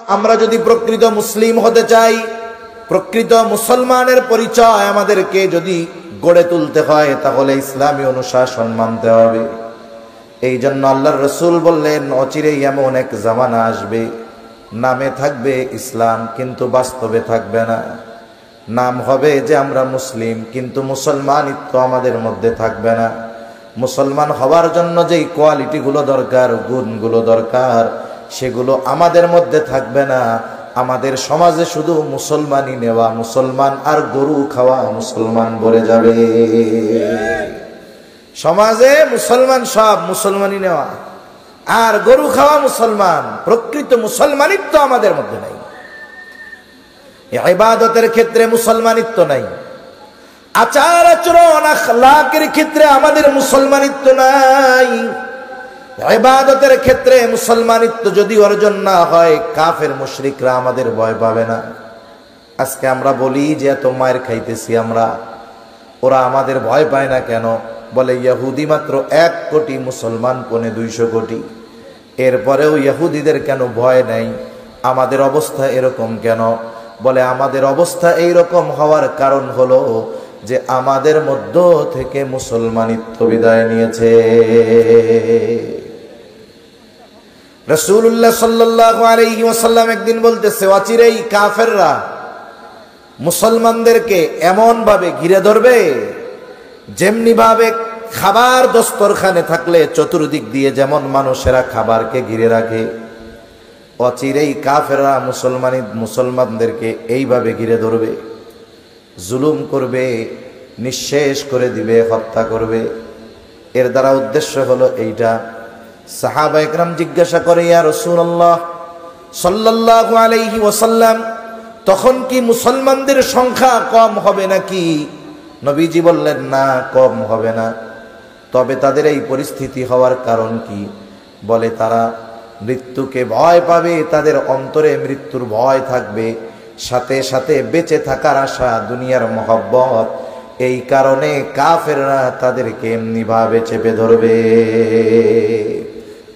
আমরা যদি প্রকৃত মুসলিম হতে চাই, প্রকৃত মুসলমানের পরিচয় আমাদেরকে যদি গড়ে তুলতে হয়, তাহলে ইসলামী অনুশাসন মানতে হবে। এই জন্য আল্লাহর রাসূল বললেন, অচিরেই এমন এক জামানা আসবে, নামে থাকবে ইসলাম কিন্তু বাস্তবে থাকবে না। নাম হবে যে আমরা মুসলিম, কিন্তু মুসলমানিত্ব আমাদের মধ্যে থাকবে না। মুসলমান হওয়ার জন্য যেই কোয়ালিটিগুলো দরকার, গুণগুলো দরকার, সেগুলো আমাদের মধ্যে থাকবে না। আমাদের সমাজে শুধু মুসলমানই নেওয়া, মুসলমান আর গরু খাওয়া মুসলমান ভরে যাবে। সমাজে মুসলমান সব মুসলমানই নেওয়া আর গরু খাওয়া মুসলমান। প্রকৃত মুসলমানিত্ব আমাদের মধ্যে নাই। ইবাদতের ক্ষেত্রে মুসলমানিত্ব নাই, আচার আচরণ আখলাকের ক্ষেত্রে আমাদের মুসলমানিত্ব নাই। ইবাদতের ক্ষেত্রে মুসলমানিত্ব যদি অর্জন না হয়, কাফের মুশরিকরা আমাদের ভয় পাবে না। আজকে আমরা বলি যে এত মায়ের খাইতেছি আমরা, ওরা আমাদের ভয় পায় না কেন? বলে ইহুদি মাত্র 1 কোটি, মুসলমান 250 কোটি। এরপরেও ইহুদিদের কেন ভয় নাই? আমাদের অবস্থা এরকম কেন? বলে আমাদের অবস্থা এইরকম হওয়ার কারণ হলো যে আমাদের মধ্য থেকে মুসলমানিত্ব বিদায় নিয়েছে। রাসূলুল্লাহ সাল্লাল্লাহু আলাইহি ওয়াসাল্লাম একদিন বলতেছে, অচিরেই কাফেররা মুসলমানদেরকে এমন ভাবে ঘিরে ধরবে যেমনি ভাবে খাবার দস্তরখানে থাকলে চতুর্দিক দিয়ে যেমন মানুষেরা খাবারকে ঘিরে রাখে, অচিরেই কাফেররা মুসলমানদেরকে এইভাবে ঘিরে ধরবে, জুলুম করবে, নিঃশেষ করে দিবে, হত্যা করবে। এর দ্বারা উদ্দেশ্য হলো এইটা। সাহাবা একরাম জিজ্ঞাসা করে, ইয়া রাসূলুল্লাহ সাল্লাল্লাহু আলাইহি ওয়াসাল্লাম, তখন কি মুসলমানদের সংখ্যা কম হবে নাকি? নবীজি বললেন, না, কম হবে না। তবে তাদের এই পরিস্থিতি হওয়ার কারণ কি? বলে তারা মৃত্যুকে ভয় পাবে, তাদের অন্তরে মৃত্যুর ভয় থাকবে, সাথে সাথে বেঁচে থাকার আশা, দুনিয়ার মহব্বত। এই কারণে কাফেররা তাদেরকে এমনি ভাবে চেপে ধরবে।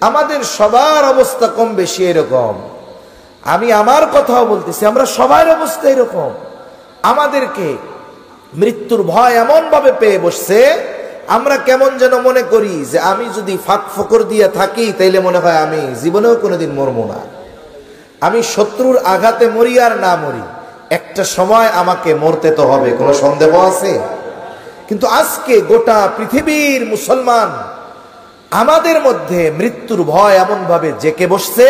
আমাদের সবার অবস্থা কম বেশি এরকম। আমি আমার কথাও বলতেছি, আমরা সবার অবস্থা এরকম। আমাদেরকে মৃত্যুর ভয় এমন ভাবে পেয়ে বসছে, আমরা কেমন যেন মনে করি যে আমি যদি ফাঁক ফোকর দিয়ে থাকি তাইলে মনে হয় আমি জীবনেও কোনোদিন মরবো না। আমি শত্রুর আঘাতে মরি আর না মরি, একটা সময় আমাকে মরতে তো হবে, কোনো সন্দেহ আছে? কিন্তু আজকে গোটা পৃথিবীর মুসলমান, আমাদের মধ্যে মৃত্যুর ভয় এমন ভাবে জেকে বসছে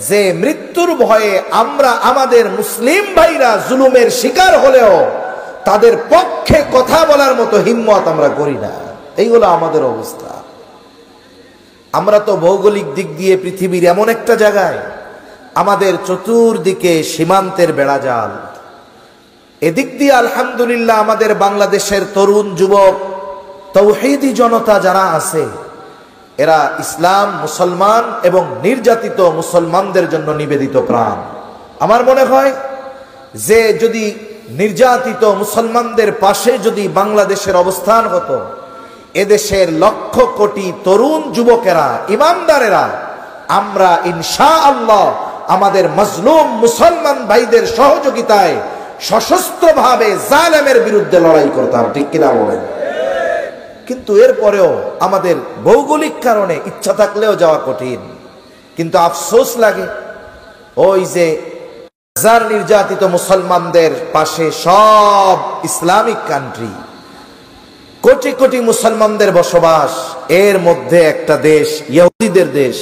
যে মৃত্যুর ভয়ে আমরা আমাদের মুসলিম ভাইরা জুলুমের শিকার হলেও তাদের পক্ষে কথা বলার মতো হিম্মত আমরা করি না। এই হলো আমাদের অবস্থা। আমরা তো ভৌগোলিক দিক দিয়ে পৃথিবীর এমন একটা জায়গায়, আমাদের চতুর্দিকে সীমান্তের বেড়াজাল। এদিক দিয়ে আলহামদুলিল্লাহ আমাদের বাংলাদেশের তরুণ যুবক তৌহিদি জনতা যারা আছে, এরা ইসলাম, মুসলমান এবং নির্যাতিত মুসলমানদের জন্য নিবেদিত প্রাণ। আমার মনে হয় যে যদি নির্যাতিত মুসলমানদের পাশে যদি বাংলাদেশের অবস্থান হতো, এদেশের লক্ষ কোটি তরুণ যুবকেরা, ইমানদারেরা, আমরা ইনশাআল্লাহ আমাদের মজলুম মুসলমান ভাইদের সহযোগিতায় সশস্ত্রভাবে জালেমের বিরুদ্ধে লড়াই করতাম। ঠিক কিনা বলেন? কিন্তু এরপরেও আমাদের ভৌগোলিক কারণে ইচ্ছা থাকলেও যাওয়া কঠিন। কিন্তু আফসোস লাগে, ওই যে হাজার নির্যাতিত মুসলমানদের পাশে সব ইসলামিক কান্ট্রি, কোটি কোটি মুসলমানদের বসবাস, এর মধ্যে একটা দেশ ইহুদিদের দেশ,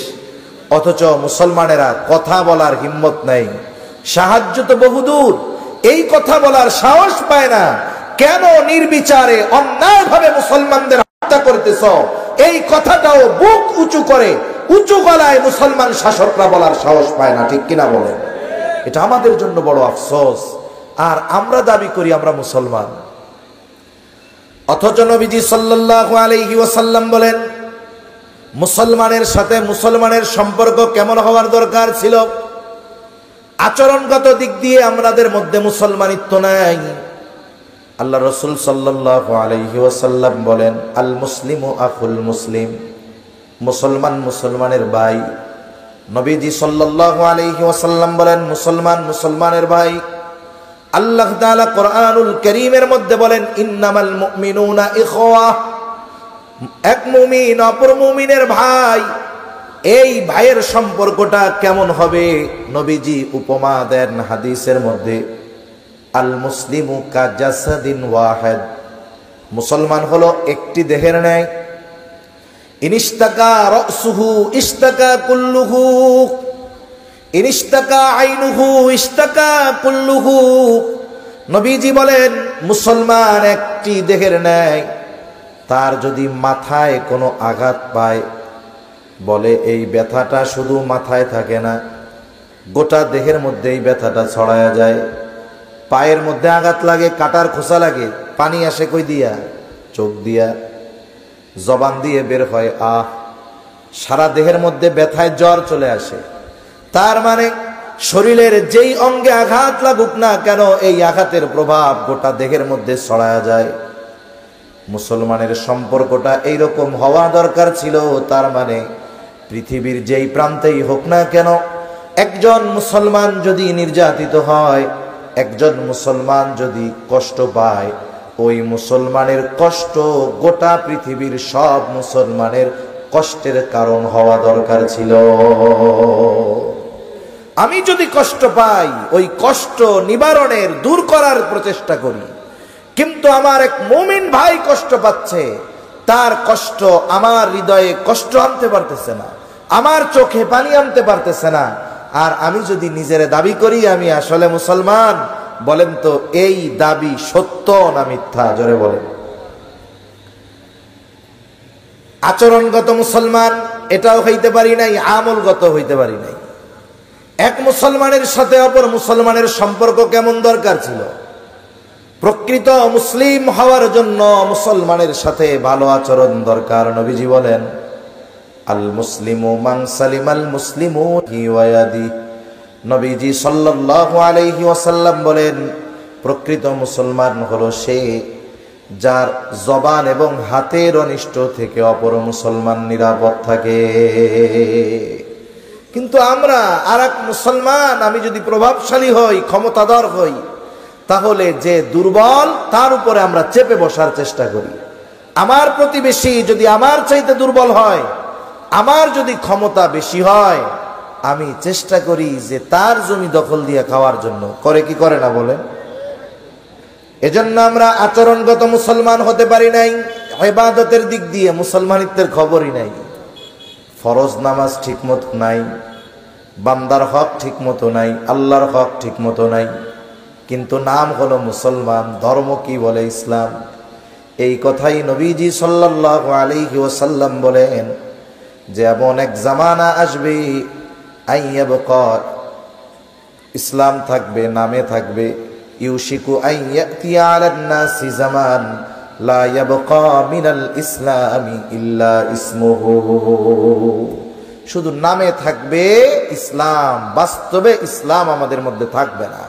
অথচ মুসলমানেরা কথা বলার হিম্মত নাই। সাহায্য তো বহুদূর, এই কথা বলার সাহস পায় না। কেন নির্বিচারে অন্যায়ভাবে মুসলমানদের হত্যা করতেছ, এই কথাটাও বুক উঁচু করে উঁচু গলায় মুসলমান শাসকরা বলার সাহস পায় না। ঠিক কিনা বলেন? এটা আমাদের জন্য বড় আফসোস। আর আমরা দাবি করি আমরা মুসলমান, অথচ নবীজি সাল্লাল্লাহু আলাইহি ওয়াসাল্লাম বলেন মুসলমানের সাথে মুসলমানের সম্পর্ক কেমন হওয়ার দরকার ছিল। আচরণগত দিক দিয়ে আমাদের মধ্যে মুসলমানিত্ব নাই। আল্লাহ রাসূল সাল্লাল্লাহু আলাইহি ওয়াসাল্লাম বলেন, আল মুসলিমু আখুল মুসলিম, মুসলমান মুসলমানের ভাই। নবীজি সাল্লাল্লাহু আলাইহি ওয়াসাল্লাম বলেন, মুসলমান মুসলমানের ভাই। আল্লাহ তাআলা কোরআনুল কারীমের মধ্যে বলেন, ইন্নামাল মুমিনুনা ইখওয়া, এক মুমিন অপর মুমিনের ভাই। এই ভাইয়ের সম্পর্কটা কেমন হবে? নবীজি উপমা দেন হাদিসের মধ্যে, আল মুসলিমু কাজাসাদিন ওয়াহিদ, মুসলমান হলো একটি দেহের ন্যায়। ইনিস্তাকা রাসুহু ইস্তাকা কুল্লুহু, ইনিস্তাকা আইনুহু ইস্তাকা কুল্লুহু। নবীজি বলেন, মুসলমান একটি দেহের ন্যায়। তার যদি মাথায় কোনো আঘাত পায়, বলে এই ব্যথাটা শুধু মাথায় থাকে না, গোটা দেহের মধ্যে এই ব্যথাটা ছড়ায়া যায়। পায়ের মধ্যে আঘাত লাগে, কাটার খোসা লাগে, পানি আসে কই দিয়া? চোখ দিয়া, জবান দিয়ে বের হয় আহ। সারা দেহের মধ্যে ব্যথায় জ্বর চলে আসে। তার মানে শরীরের যেই অঙ্গে আঘাত লাগুক না কেন, এই আঘাতের প্রভাব গোটা দেহের মধ্যে ছড়ায়া যায়। মুসলমানের সম্পর্কটা এইরকম হওয়া দরকার ছিল। তার মানে পৃথিবীর যেই প্রান্তেই হোক না কেন, একজন মুসলমান যদি নির্যাতিত হয়, একজন মুসলমান যদি কষ্ট পায়, ওই মুসলমানের কষ্ট গোটা পৃথিবীর সব মুসলমানের কষ্টের কারণ হওয়া দরকার ছিল। আমি যদি কষ্ট পাই, ওই কষ্ট নিবারণের, দূর করার প্রচেষ্টা করি, কিন্তু আমার এক মুমিন ভাই কষ্ট পাচ্ছে, তার কষ্ট আমার হৃদয়ে কষ্ট আনতে পারতেছে না, আমার চোখে পানি আনতে পারতেছে না। আর আমি যদি নিজের দাবি করি আমি আসলে মুসলমান, বলেন তো এই দাবি সত্য না মিথ্যা? জোরে বলেন। আচরণগত মুসলমান এটাও হইতে পারি নাই, আমলগত হইতে পারি নাই। এক মুসলমানের সাথে অপর মুসলমানের সম্পর্ক কেমন দরকার ছিল? প্রকৃত মুসলিম হওয়ার জন্য মুসলমানের সাথে ভালো আচরণ দরকার। নবীজি বলেন, আল মুসলিমু মান সালিমাল মুসলিমুনা ওয়া ইয়াদি। নবীজি সাল্লাল্লাহু আলাইহি ওয়াসাল্লাম বলেন, প্রকৃত মুসলমান হলো সে যার জবান এবং হাতের অনিষ্ট থেকে অপর মুসলমান নিরাপদ থাকে। কিন্তু আমরা আরেক মুসলমান, আমি যদি প্রভাবশালী হই, ক্ষমতাধর হই, তাহলে যে দুর্বল তার উপরে আমরা চেপে বসার চেষ্টা করি। আমার প্রতিবেশী যদি আমার চাইতে দুর্বল হয়, আমার যদি ক্ষমতা বেশি হয়, আমি চেষ্টা করি যে তার জমি দখল দিয়ে খাওয়ার জন্য। করে কি করে না বলেন? এজন্য আমরা আচরণগত মুসলমান হতে পারি নাই। ইবাদতের দিক দিয়ে মুসলমানিত্বের খবরই নাই। ফরজ নামাজ ঠিক মতো নাই, বান্দার হক ঠিক মতো নাই, আল্লাহর হক ঠিক মতো নাই, কিন্তু নাম হলো মুসলমান। ধর্ম কি বলে? ইসলাম। এই কথাই নবীজি সাল্লাল্লাহু আলাইহি ওয়াসাল্লাম বলেন যে এমন এক জামানা আসবে, আইয়াবকা, ইসলাম থাকবে, নামে থাকবে, ইউশিকু আইয়াতিয়া আলান নাসি জামান লা ইয়াবকা মিনাল ইসলামি ইল্লা ইসমুহু। শুধু নামে থাকবে ইসলাম, বাস্তবে ইসলাম আমাদের মধ্যে থাকবে না।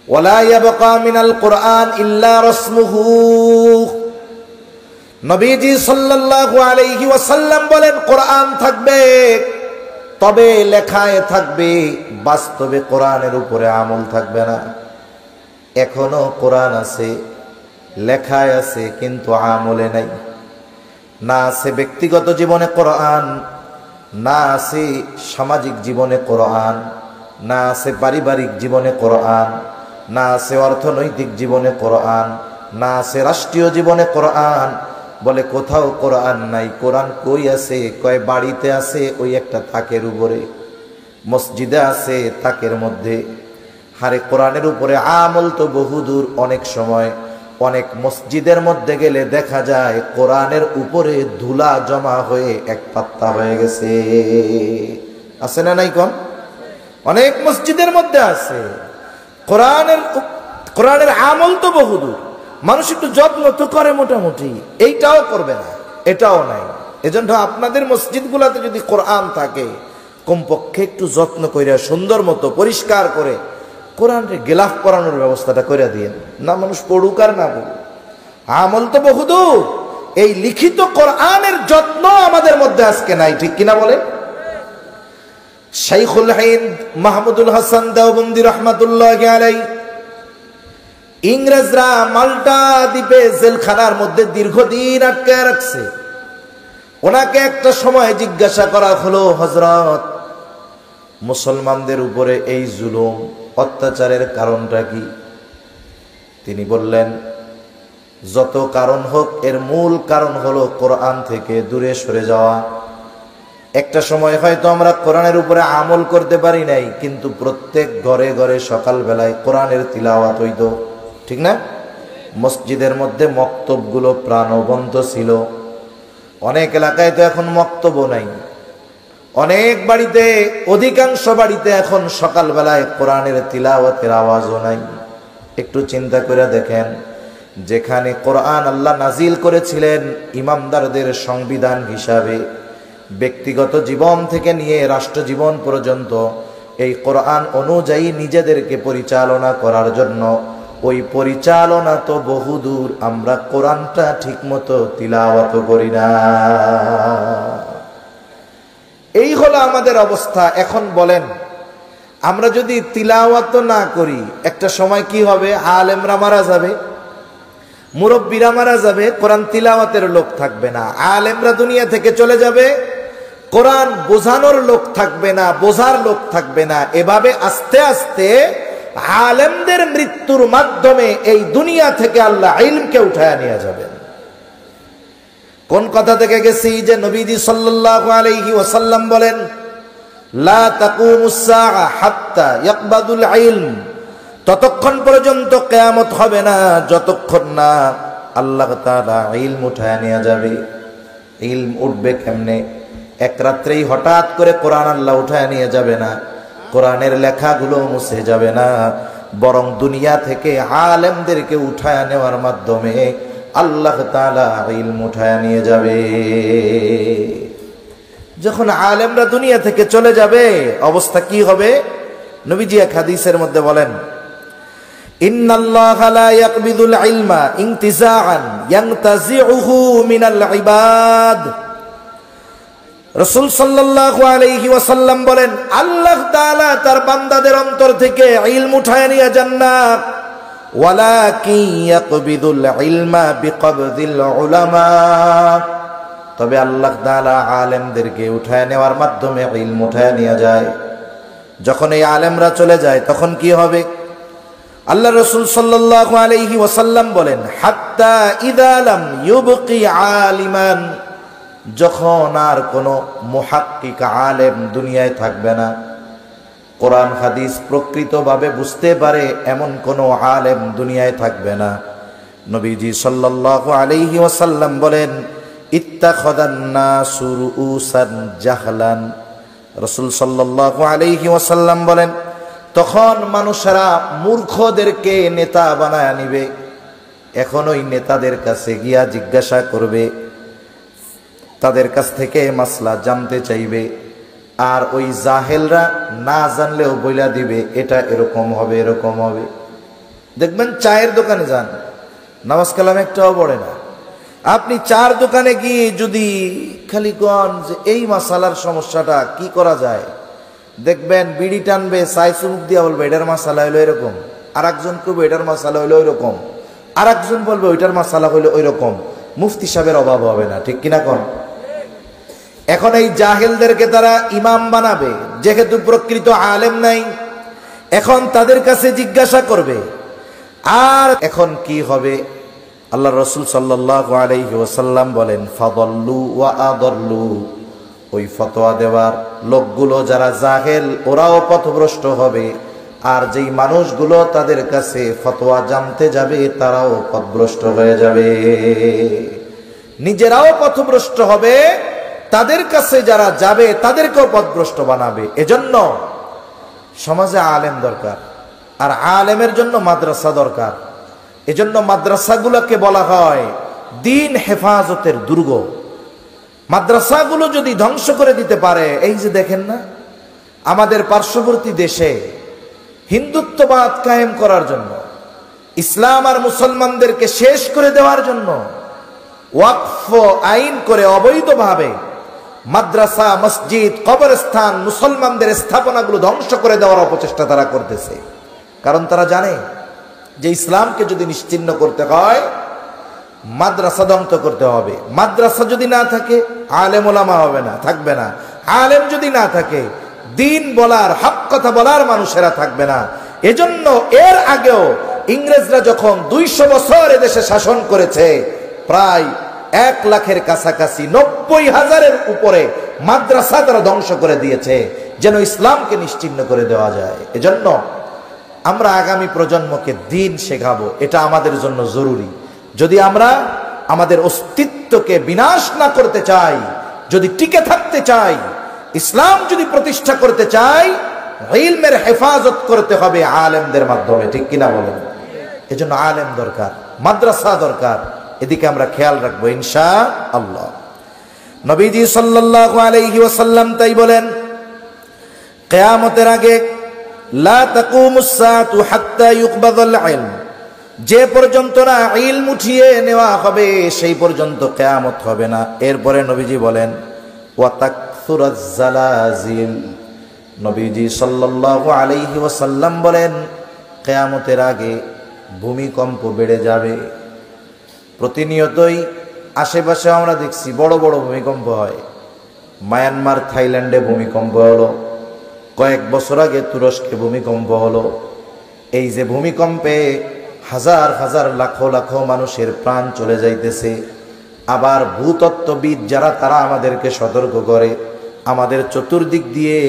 ওয়ালা ইয়াবকা মিনাল কুরআন ইল্লা রাসমুহু। নবীজি সাল্লাল্লাহু আলাইহি ওয়াসাল্লাম বলেন, কোরআন থাকবে, তবে লেখায় থাকবে, বাস্তবে কোরআনের উপরে আমল থাকবে না। এখনো কোরআন আছে, লেখায় আছে, কিন্তু আমলে নাই। না আছে ব্যক্তিগত জীবনে কোরআন, না আছে সামাজিক জীবনে কোরআন, না আছে পারিবারিক জীবনে কোরআন, না আছে অর্থনৈতিক জীবনে কোরআন, না আছে রাষ্ট্রীয় জীবনে কোরআন। বলে কোথাও কোরআন নাই। কোরআন কই আছে? কয় বাড়িতে আছে, ওই একটা তাকের উপরে। মসজিদে আছে, তাকের মধ্যে। হারে কোরআনের উপরে আমল তো বহুদূর। অনেক সময় অনেক মসজিদের মধ্যে গেলে দেখা যায় কোরআনের উপরে ধুলা জমা হয়ে এক পাত্তা হয়ে গেছে। আছে না নাই? কোন অনেক মসজিদের মধ্যে আছে। কোরআনের আমল তো বহুদূর। মানুষ একটু যত্ন তো করে মোটামুটি, এইটাও করবে না, এটাও নাই। এজন্য আপনাদের মসজিদগুলোতে যদি কোরআন থাকে, কমপক্ষে একটু যত্ন করে সুন্দর মতো পরিষ্কার করে কোরআনের গিলাফ পরানোর ব্যবস্থাটা করে দিয়েন। না মানুষ পড়ুক আর না পড়ুক, আমল তো বহুদূর। এই লিখিত কোরআনের যত্ন আমাদের মধ্যে আজকে নাই, ঠিক কিনা বলে? শাইখুল হিন্দ মাহমুদুল হাসান দেওবন্দি রহমাতুল্লাহি আলাইহি ইংরেজরা মাল্টা দ্বীপে জেলখানার মধ্যে দীর্ঘদিন আটকায় রাখছে। ওনাকে একটা সময় জিজ্ঞাসা করা হলো, হযরত, মুসলমানদের উপরে এই জুলুম অত্যাচারের কারণটা কি? তিনি বললেন, যত কারণ হোক এর মূল কারণ হলো কোরআন থেকে দূরে সরে যাওয়া। একটা সময় হয়তো আমরা কোরআনের উপরে আমল করতে পারি নাই, কিন্তু প্রত্যেক ঘরে ঘরে সকালবেলায় কোরআনের তিলাওয়াত হইতো, ঠিক না? মসজিদের মধ্যে মক্তবগুলো প্রাণবন্ত ছিল। অনেক এলাকায় তো এখন মক্তব নাই, অনেক বাড়িতে, অধিকাংশ বাড়িতে এখন সকালবেলায় কোরআনের তিলাওয়াতের আওয়াজও নাই। একটু চিন্তা করে দেখেন, যেখানে কোরআন আল্লাহ নাজিল করেছিলেন ইমামদারদের সংবিধান হিসাবে, ব্যক্তিগত জীবন থেকে নিয়ে রাষ্ট্র জীবন পর্যন্ত এই কোরআন অনুযায়ী নিজেদেরকে পরিচালনা করার জন্য, ওই পরিচালনা তো বহুদূর, আমরা কোরআনটা ঠিকমতো তিলাওয়াত করি না। এই হলো আমাদের অবস্থা। এখন বলেন, আমরা যদি তিলাওয়াত না করি, একটা সময় কি হবে? আলেমরা মারা যাবে, মুরব্বীরা মারা যাবে, কোরআন তিলাওয়াতের লোক থাকবে না। আলেমরা দুনিয়া থেকে চলে যাবে, কোরআন বোঝানোর লোক থাকবে না, বোঝার লোক থাকবে না। এভাবে আস্তে আস্তে আলেমদের মৃত্যুর মাধ্যমে এই দুনিয়া থেকে আল্লাহ ইলমকে উঠায় নিয়ে যাবেন। কোন কথা থেকে গেছি? যে নবীজি সাল্লাল্লাহু আলাইহি ওয়াসাল্লাম বলেন, লা তাকুমুস সাআ হাত্তা ইয়াকবাদুল ইলম, ততক্ষণ পর্যন্ত কিয়ামত হবে না যতক্ষণ না আল্লাহ তাআলা ইলম উঠায় নিয়ে যাবে। ইলম উঠবে কেমনে? এক রাত্রেই হঠাৎ করে কোরআন আল্লাহ উঠায় নিয়ে যাবে না, কোরআনের লেখাগুলো মুছে যাবে না, বরং দুনিয়া থেকে আলেমদেরকে উঠায় নেওয়ার মাধ্যমে আল্লাহ তাআলা ইলম উঠায় নিয়ে যাবে। যখন আলেমরা দুনিয়া থেকে চলে যাবে, অবস্থা কি হবে? নবীজি এক হাদিসের মধ্যে বলেন, ইন্নাল্লাহা লা ইয়াকবিদুল ইলমা ইনতিজাআন ইয়ানতাজিউহু মিনাল ইবাদ। রাসূল সাল্লাল্লাহু আলাইহি ওয়াসাল্লাম বলেন, আল্লাহ তাআলা তার বান্দাদের অন্তর থেকে ইলম উঠায় নিয়ে যান না, ওয়ালাকিন ইয়াকবিদুল ইলমা বিকবদিল উলামা, তবে আল্লাহ তাআলা আলেমদেরকে উঠায় নেওয়ার মাধ্যমে ইলম উঠায় নিয়ে যায়। যখন এই আলেমরা চলে যায় তখন কি হবে? আল্লাহ রাসূল সাল্লাল্লাহু আলাইহি ওয়াসাল্লাম বলেন, হাত্তা ইযা লাম ইউবকি আলিমান, যখন আর কোনো মুহাক্কিক আলেম দুনিয়ায় থাকবে না, কোরআন হাদিস প্রকৃতভাবে বুঝতে পারে এমন কোনো আলেম দুনিয়ায় থাকবে না, নবীজি সাল্লাল্লাহু আলাইহি ওয়াসাল্লাম বলেন, ইত্তাখাযান নাসু রুউসান জাহলান। রাসূল সাল্লাল্লাহু আলাইহি ওয়াসাল্লাম বলেন, তখন মানুষেরা মূর্খদেরকে নেতা বানায় নিবে। এখন ওই নেতাদের কাছে গিয়া জিজ্ঞাসা করবে, তাদের কাছ থেকে মাসলা জানতে চাইবে, আর ওই জাহেলরা না জানলেও বইলা দিবে এটা এরকম হবে, এরকম হবে। দেখবেন চায়ের দোকানে যান, নামাজ কালাম একটাও পড়ে না, আপনি চার দোকানে গিয়ে যদি খালি কোন যে এই মাসালার সমস্যাটা কি করা যায়, দেখবেন বিড়ি টানবে, চাই চুমুক দিয়া বলবে এটার মাসালা হইলো এরকম, আর একজন করবে এটার মাসালা হইলো ওইরকম, আর একজন বলবে ওইটার মাসালা হইলো ওই রকম। মুফতি সাহেবের অভাব হবে না, ঠিক কিনা কোন? এখন এই জাহেলদেরকে তারা ইমাম বানাবে, যেহেতু প্রকৃত আলেম নাই, এখন তাদের কাছে জিজ্ঞাসা করবে। আর এখন কি হবে? আল্লাহ রাসূল সাল্লাল্লাহু আলাইহি ওয়াসাল্লাম বলেন, ফাদাল্লু ওয়া আদাল্লু, ওই ফতোয়া দেওয়ার লোকগুলো যারা জাহেল ওরাও পথভ্রষ্ট হবে, আর যেই মানুষগুলো তাদের কাছে ফতোয়া জানতে যাবে তারাও পথভ্রষ্ট হয়ে যাবে, নিজেরাও পথভ্রষ্ট হবে, তাদের কাছে যারা যাবে তাদেরকেও পথভ্রষ্ট বানাবে। এজন্য সমাজে আলেম দরকার, আর আলেমের জন্য মাদ্রাসা দরকার। এজন্য মাদ্রাসাগুলোকে বলা হয় দিন হেফাজতের দুর্গ। মাদ্রাসাগুলো যদি ধ্বংস করে দিতে পারে, এই যে দেখেন না আমাদের পার্শ্ববর্তী দেশে হিন্দুত্ববাদ কায়েম করার জন্য, ইসলাম আর মুসলমানদেরকে শেষ করে দেওয়ার জন্য ওয়াকফ আইন করে অবৈধভাবে মাদ্রাসা, মসজিদ, কবরস্থান, মুসলমানদের স্থাপনাগুলো ধ্বংস করে দেওয়ার অপচেষ্টা তারা করতেছে। কারণ তারা জানে যে ইসলামকে যদি নিশ্চিহ্ন করতে হয় মাদ্রাসা ধ্বংস করতে হবে। মাদ্রাসা যদি না থাকে আলেম ওলামা হবে না, থাকবে না। আলেম যদি না থাকে দিন বলার, হক কথা বলার মানুষেরা থাকবে না। এজন্য এর আগেও ইংরেজরা যখন 200 বছর এদেশে শাসন করেছে, প্রায় 1 লাখের কাছাকাছি 90,000-এর উপরে মাদ্রাসা তারা ধ্বংস করে দিয়েছে যেন ইসলামকে নিশ্চিহ্ন করে দেওয়া যায়। এজন্য আমরা আগামী প্রজন্মকে দিন শেখাবো, এটা আমাদের জন্য জরুরি। যদি আমরা আমাদের অস্তিত্বকে বিনাশ না করতে চাই, যদি টিকে থাকতে চাই, ইসলাম যদি প্রতিষ্ঠা করতে চাই, ইলমের হেফাজত করতে হবে আলেমদের মাধ্যমে, ঠিক কিনা বলেন? এজন্য আলেম দরকার, মাদ্রাসা দরকার, এদিকে আমরা খেয়াল রাখবো ইনশাআল্লাহ। নবীজি সাল্লাল্লাহু আলাইহি ওয়াসাল্লাম তাই বলেন, কিয়ামতের আগে লা তাকুমুস সাআতু হাত্তা ইউকবাদাল ইলম, যে পর্যন্ত না ইলম উঠিয়ে নেওয়া হবে সেই পর্যন্ত কিয়ামত হবে না। এরপরে নবীজি বলেন ওয়া তাকসুরাজ জালাজিল, নবীজি সাল্লাল্লাহু আলাইহি ওয়াসাল্লাম বলেন কিয়ামতের আগে ভূমিকম্প বেড়ে যাবে। প্রতিনিয়তই আশেপাশে আমরা দেখছি বড় বড় ভূমিকম্প হয়। মায়ানমার, থাইল্যান্ডে ভূমিকম্প হলো, কয়েক বছর আগে তুরস্কে ভূমিকম্প হলো। এই যে ভূমিকম্পে হাজার হাজার লাখো লাখো মানুষের প্রাণ চলে যাইতেছে। আবার ভূতত্ত্ববিদ যারা, তারা আমাদেরকে সতর্ক করে আমাদের চতুর্দিক দিয়ে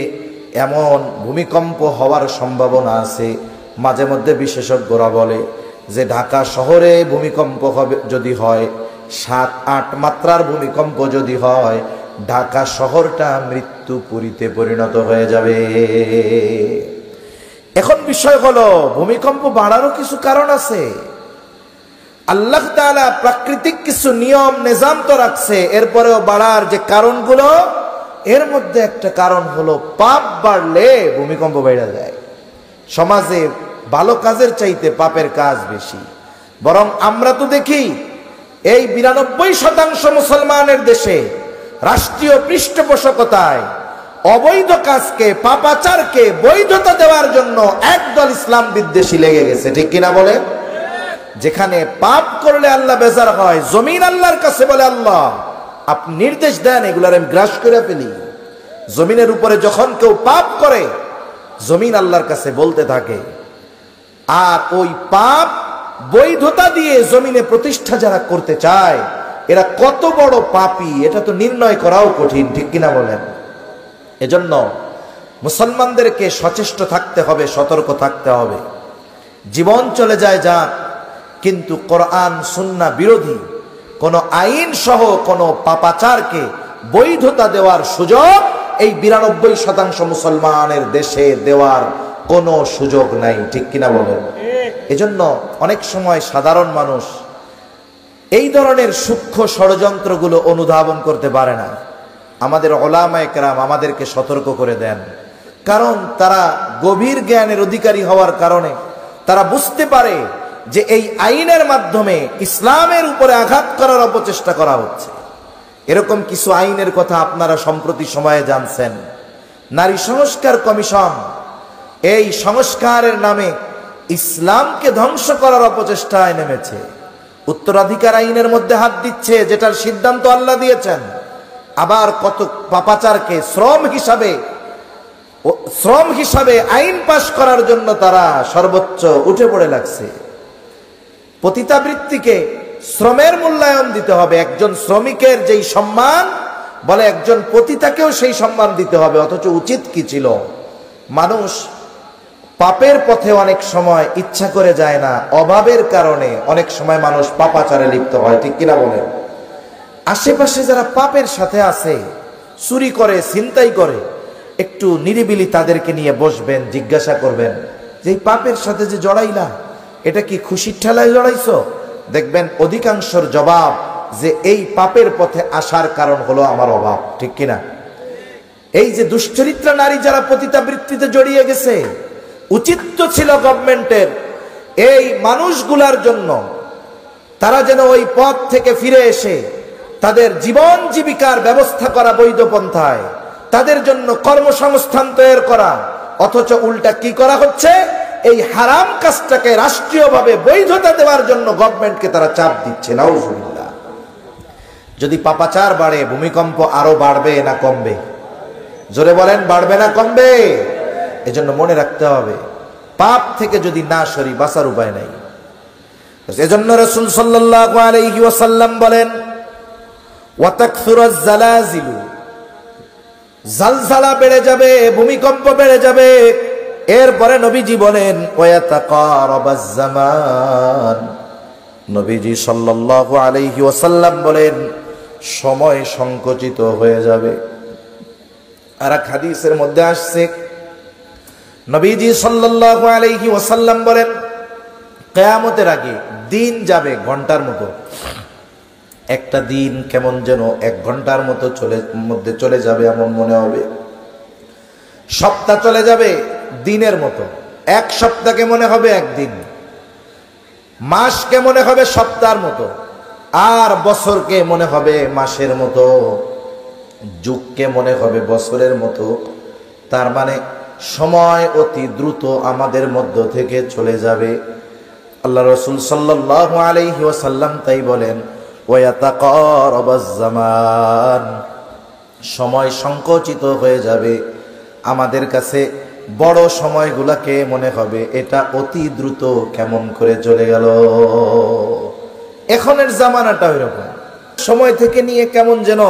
এমন ভূমিকম্প হওয়ার সম্ভাবনা আছে। মাঝে মধ্যে বিশেষজ্ঞরা বলে যে ঢাকা শহরে ভূমিকম্প হবে, যদি হয় 7-8 মাত্রার ভূমিকম্প যদি হয়, ঢাকা শহরটা মৃত্যুপুরীতে পরিণত হয়ে যাবে। এখন বিষয় হলো ভূমিকম্প বাড়ারও কিছু কারণ আছে। আল্লাহ তাআলা প্রাকৃতিক কিছু নিয়ম নিজাম তো রাখছে, এরপরেও বাড়ার যে কারণগুলো, এর মধ্যে একটা কারণ হলো পাপ বাড়লে ভূমিকম্প বেড়ে যায়। সমাজে ভালো কাজের চাইতে পাপের কাজ বেশি। বরং আমরা তো দেখি এই 92% মুসলমানের দেশে রাষ্ট্রীয় পৃষ্ঠপোষকতায় অবৈধ কাজকে, পাপাচারকে বৈধতা দেওয়ার জন্য একদল ইসলাম বিদ্বেষী লেগে গেছে, ঠিক কিনা বলে? যেখানে পাপ করলে আল্লাহ বেজার হয়, জমিন আল্লাহর কাছে বলে আল্লাহ আপনি নির্দেশ দেন এগুলার আমি গ্রাস করে ফেলি। জমিনের উপরে যখন কেউ পাপ করে জমিন আল্লাহর কাছে বলতে থাকে, আর ওই পাপ বৈধতা দিয়ে জমিনে প্রতিষ্ঠা যারা করতে চায় এরা কত বড় পাপী এটা তো নির্ণয় করাও কঠিন, ঠিক কিনা বলেন? এজন্য মুসলমানদেরকে সচেষ্ট থাকতে হবে, সতর্ক থাকতে হবে। জীবন চলে যায় যা, কিন্তু কোরআন সুন্নাহ বিরোধী কোন আইন সহ কোন পাপাচারকে বৈধতা দেওয়ার সুযোগ এই 92% মুসলমানের দেশে দেওয়ার কোনো সুযোগ নাই, ঠিক কিনা বলেন? এজন্য অনেক সময় সাধারণ মানুষ এই ধরনের সূক্ষ্ম ষড়যন্ত্রগুলো অনুধাবন করতে পারে না। আমাদের উলামায়ে কেরাম আমাদেরকে সতর্ক করে দেন, কারণ তারা গভীর জ্ঞানের অধিকারী হওয়ার কারণে তারা বুঝতে পারে যে এই আইনের মাধ্যমে ইসলামের উপরে আঘাত করার অপচেষ্টা করা হচ্ছে। এরকম কিছু আইনের কথা আপনারা সম্প্রতি সময়ে জানছেন। নারী সংস্কার কমিশন এই সংস্কারের নামে ইসলামকে ধ্বংস করার অপচেষ্টায় নেমেছে। উত্তরাধিকার আইনের মধ্যে হাত দিচ্ছে, যেটার সিদ্ধান্ত আল্লাহ দিয়েছেন। আবার কত পাপাচারকে শ্রম হিসাবে আইন পাশ করার জন্য তারা সর্বোচ্চ উঠে পড়ে লাগছে। পতিতাবৃত্তিকে শ্রমের মূল্যায়ন দিতে হবে। একজন শ্রমিকের যেই সম্মান, বলে একজন পতিতাকেও সেই সম্মান দিতে হবে। অথচ উচিত কি ছিল? মানুষ পাপের পথে অনেক সময় ইচ্ছা করে যায় না, অভাবের কারণে অনেক সময় মানুষ পাপাচারে লিপ্ত হয়, ঠিক কিনা বলেন? আশেপাশে যারা পাপের সাথে আছে, চুরি করে, ছিনতাই করে, একটু নিরিবিলি তাদেরকে নিয়ে বসবেন, জিজ্ঞাসা করবেন যে এই পাপের সাথে যে জড়াইলা, এটা কি খুশির ঠেলায় জড়াইছো? দেখবেন অধিকাংশের জবাব যে এই পাপের পথে আসার কারণ হলো আমার অভাব, ঠিক কিনা? এই যে দুশ্চরিত্রা নারী যারা পতিতাবৃত্তিতে জড়িয়ে গেছে, উচিত তো ছিল গভর্নমেন্টের এই মানুষগুলার জন্য তারা যেন ওই পথ থেকে ফিরে এসে তাদের জীবন জীবিকার ব্যবস্থা করা বৈধ পন্থায়, তাদের জন্য কর্মসংস্থান তৈরি করা, অথচ উল্টা কি করা হচ্ছে? এই হারাম কাজটাকে রাষ্ট্রীয়ভাবে বৈধতা দেওয়ার জন্য গভর্নমেন্টকে তারা চাপ দিচ্ছে। নাউজুবিল্লাহ। যদি পাপাচার বাড়ে, ভূমিকম্প আরো বাড়বে না কমবে? জোরে বলেন, বাড়বে না কমবে? এজন্য মনে রাখতে হবে, পাপ থেকে যদি না সরি বাঁচার উপায় নাই। এজন্য রাসূল সাল্লাল্লাহু আলাইহি ওয়াসাল্লাম বলেন, ওয়া তাকসুরাজ জালাজিলু, জালজালা বেড়ে যাবে, ভূমিকম্প বেড়ে যাবে। এরপরে নবীজি বলেন, ওয়া তাকারাবাজ জামান, নবীজি সাল্লাল্লাহু আলাইহি ওয়াসাল্লাম বলেন, সময় সংকুচিত হয়ে যাবে। আর এক হাদিসের মধ্যে আসছে, নবীজি সাল্লাল্লাহু আলাইহি ওয়াসাল্লাম বলেন, কিয়ামতের আগে দিন যাবে ঘন্টার মতো। একটা দিন কেমন যেন 1 ঘন্টার মতো মধ্যে চলে যাবে এমন মনে হবে। সপ্তাহ চলে যাবে দিনের মতো, 1 সপ্তাহকে মনে হবে একদিন, মাসকে মনে হবে সপ্তাহের মতো, আর বছরকে মনে হবে মাসের মতো, যুগকে মনে হবে বছরের মতো। তার মানে সময় অতি দ্রুত আমাদের মধ্য থেকে চলে যাবে। আল্লাহ রাসূল সাল্লাল্লাহু আলাইহি ওয়াসাল্লাম তাই বলেন, ওয়া তাকারাবাজ জামান, সময় সংকুচিত হয়ে যাবে। আমাদের কাছে বড় সময়গুলাকে মনে হবে এটা অতি দ্রুত কেমন করে চলে গেল। এখনের জামানাটা ওইরকম, সময় থেকে নিয়ে কেমন যেন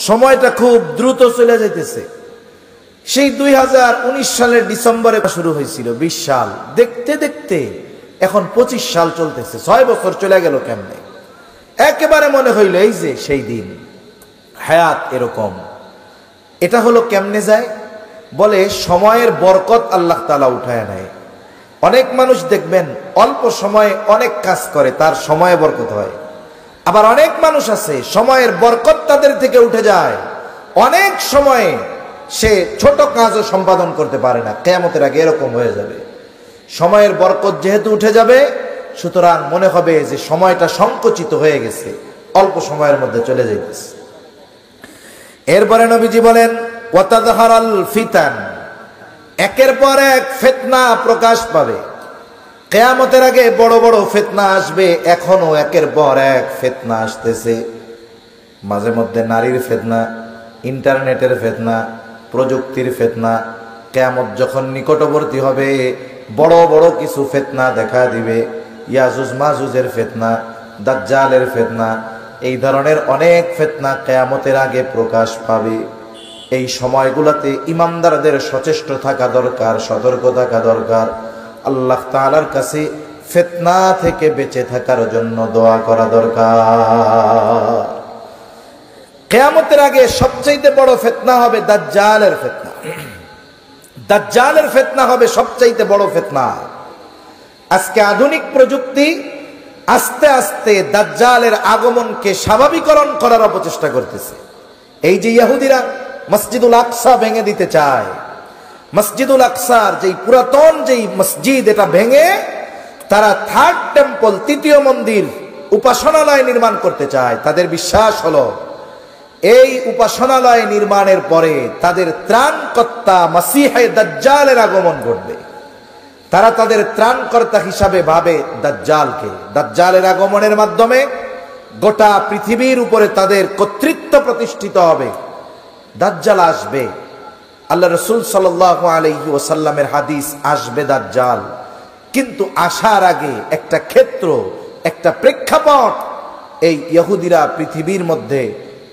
সময়টা খুব দ্রুত চলে যেতেছে। সেই 2019 সালের ডিসেম্বরে শুরু হয়েছিল, 20 সাল, দেখতে দেখতে এখন 25 সাল চলতেছে। 6 বছর চলে গেল কেমনে, একেবারে মনে হইল এই যে সেই দিন। হায়াত এরকম। এটা হলো কেমনে যায়? বলে সময়ের বরকত আল্লাহ তাআলা উঠায় নেয়। অনেক মানুষ দেখবেন অল্প সময়ে অনেক কাজ করে, তার সময়ে বরকত হয়। আবার অনেক মানুষ আছে সময়ের বরকত তাদের থেকে উঠে যায়, অনেক সময়ে সে ছোট কাজও সম্পাদন করতে পারে না। কিয়ামতের আগে এরকম হয়ে যাবে। সময়ের বরকত যেহেতু উঠে যাবে, সুতরাং মনে হবে যে সময়টা সংকুচিত হয়ে গেছে, অল্প সময়ের মধ্যে চলে যাইতেছে। এরপরে নবীজি বলেন, ওয়া তাযহারাল ফিতান, একের পর এক ফিতনা প্রকাশ পাবে। কিয়ামতের আগে বড় বড় ফিতনা আসবে, এখনো একের পর এক ফিতনা আসতেছে। মাঝে মধ্যে নারীর ফিতনা, ইন্টারনেটের ফিতনা, প্রযুক্তির ফিতনা। কিয়ামত যখন নিকটবর্তী হবে, বড় বড় কিছু ফিতনা দেখা দিবে। ইয়াজুজ মাজুজের ফিতনা, দাজ্জালের ফিতনা, এই ধরনের অনেক ফিতনা কিয়ামতের আগে প্রকাশ পাবে। এই সময়গুলোতে ইমানদারদের সচেষ্ট থাকা দরকার, সতর্ক থাকা দরকার। আল্লাহ তাআলার কাছে ফিতনা থেকে বেঁচে থাকার জন্য দোয়া করা দরকার। কিয়ামতের আগে সবচেয়ে বড় ফিতনা হবে দাজ্জালের ফিতনা। দাজ্জালের ফিতনা হবে সবচেয়ে বড় ফিতনা। আজকে আধুনিক প্রযুক্তি আস্তে আস্তে দাজ্জালের আগমনকে স্বাভাবিকরণ করার অপচেষ্টা করতেছে। এই যে ইহুদিরা মসজিদুল আকসা ভেঙে দিতে চায়, মসজিদুল আকসার যেই পুরাতন যেই মসজিদ, এটা ভেঙে তারা 3rd টেম্পল, 3য় মন্দির, উপাসনালয় নির্মাণ করতে চায়। তাদের বিশ্বাস হলো এই উপাসনালয় নির্মাণের পরে তাদের ত্রাণকর্তা মসিহে দাজ্জালের আগমন ঘটবে। তারা তাদের ত্রাণকর্তা হিসাবে ভাবে দাজ্জালকে। দাজ্জালের আগমনের মাধ্যমে গোটা পৃথিবীর উপরে তাদের কর্তৃত্ব প্রতিষ্ঠিত হবে। দাজ্জাল আসবে, আল্লাহ রাসূল সাল্লাল্লাহু আলাইহি ওয়াসাল্লামের হাদিস, আসবে দাজ্জাল। কিন্তু আসার আগে একটা ক্ষেত্র, একটা প্রেক্ষাপট এই ইহুদিরা পৃথিবীর মধ্যে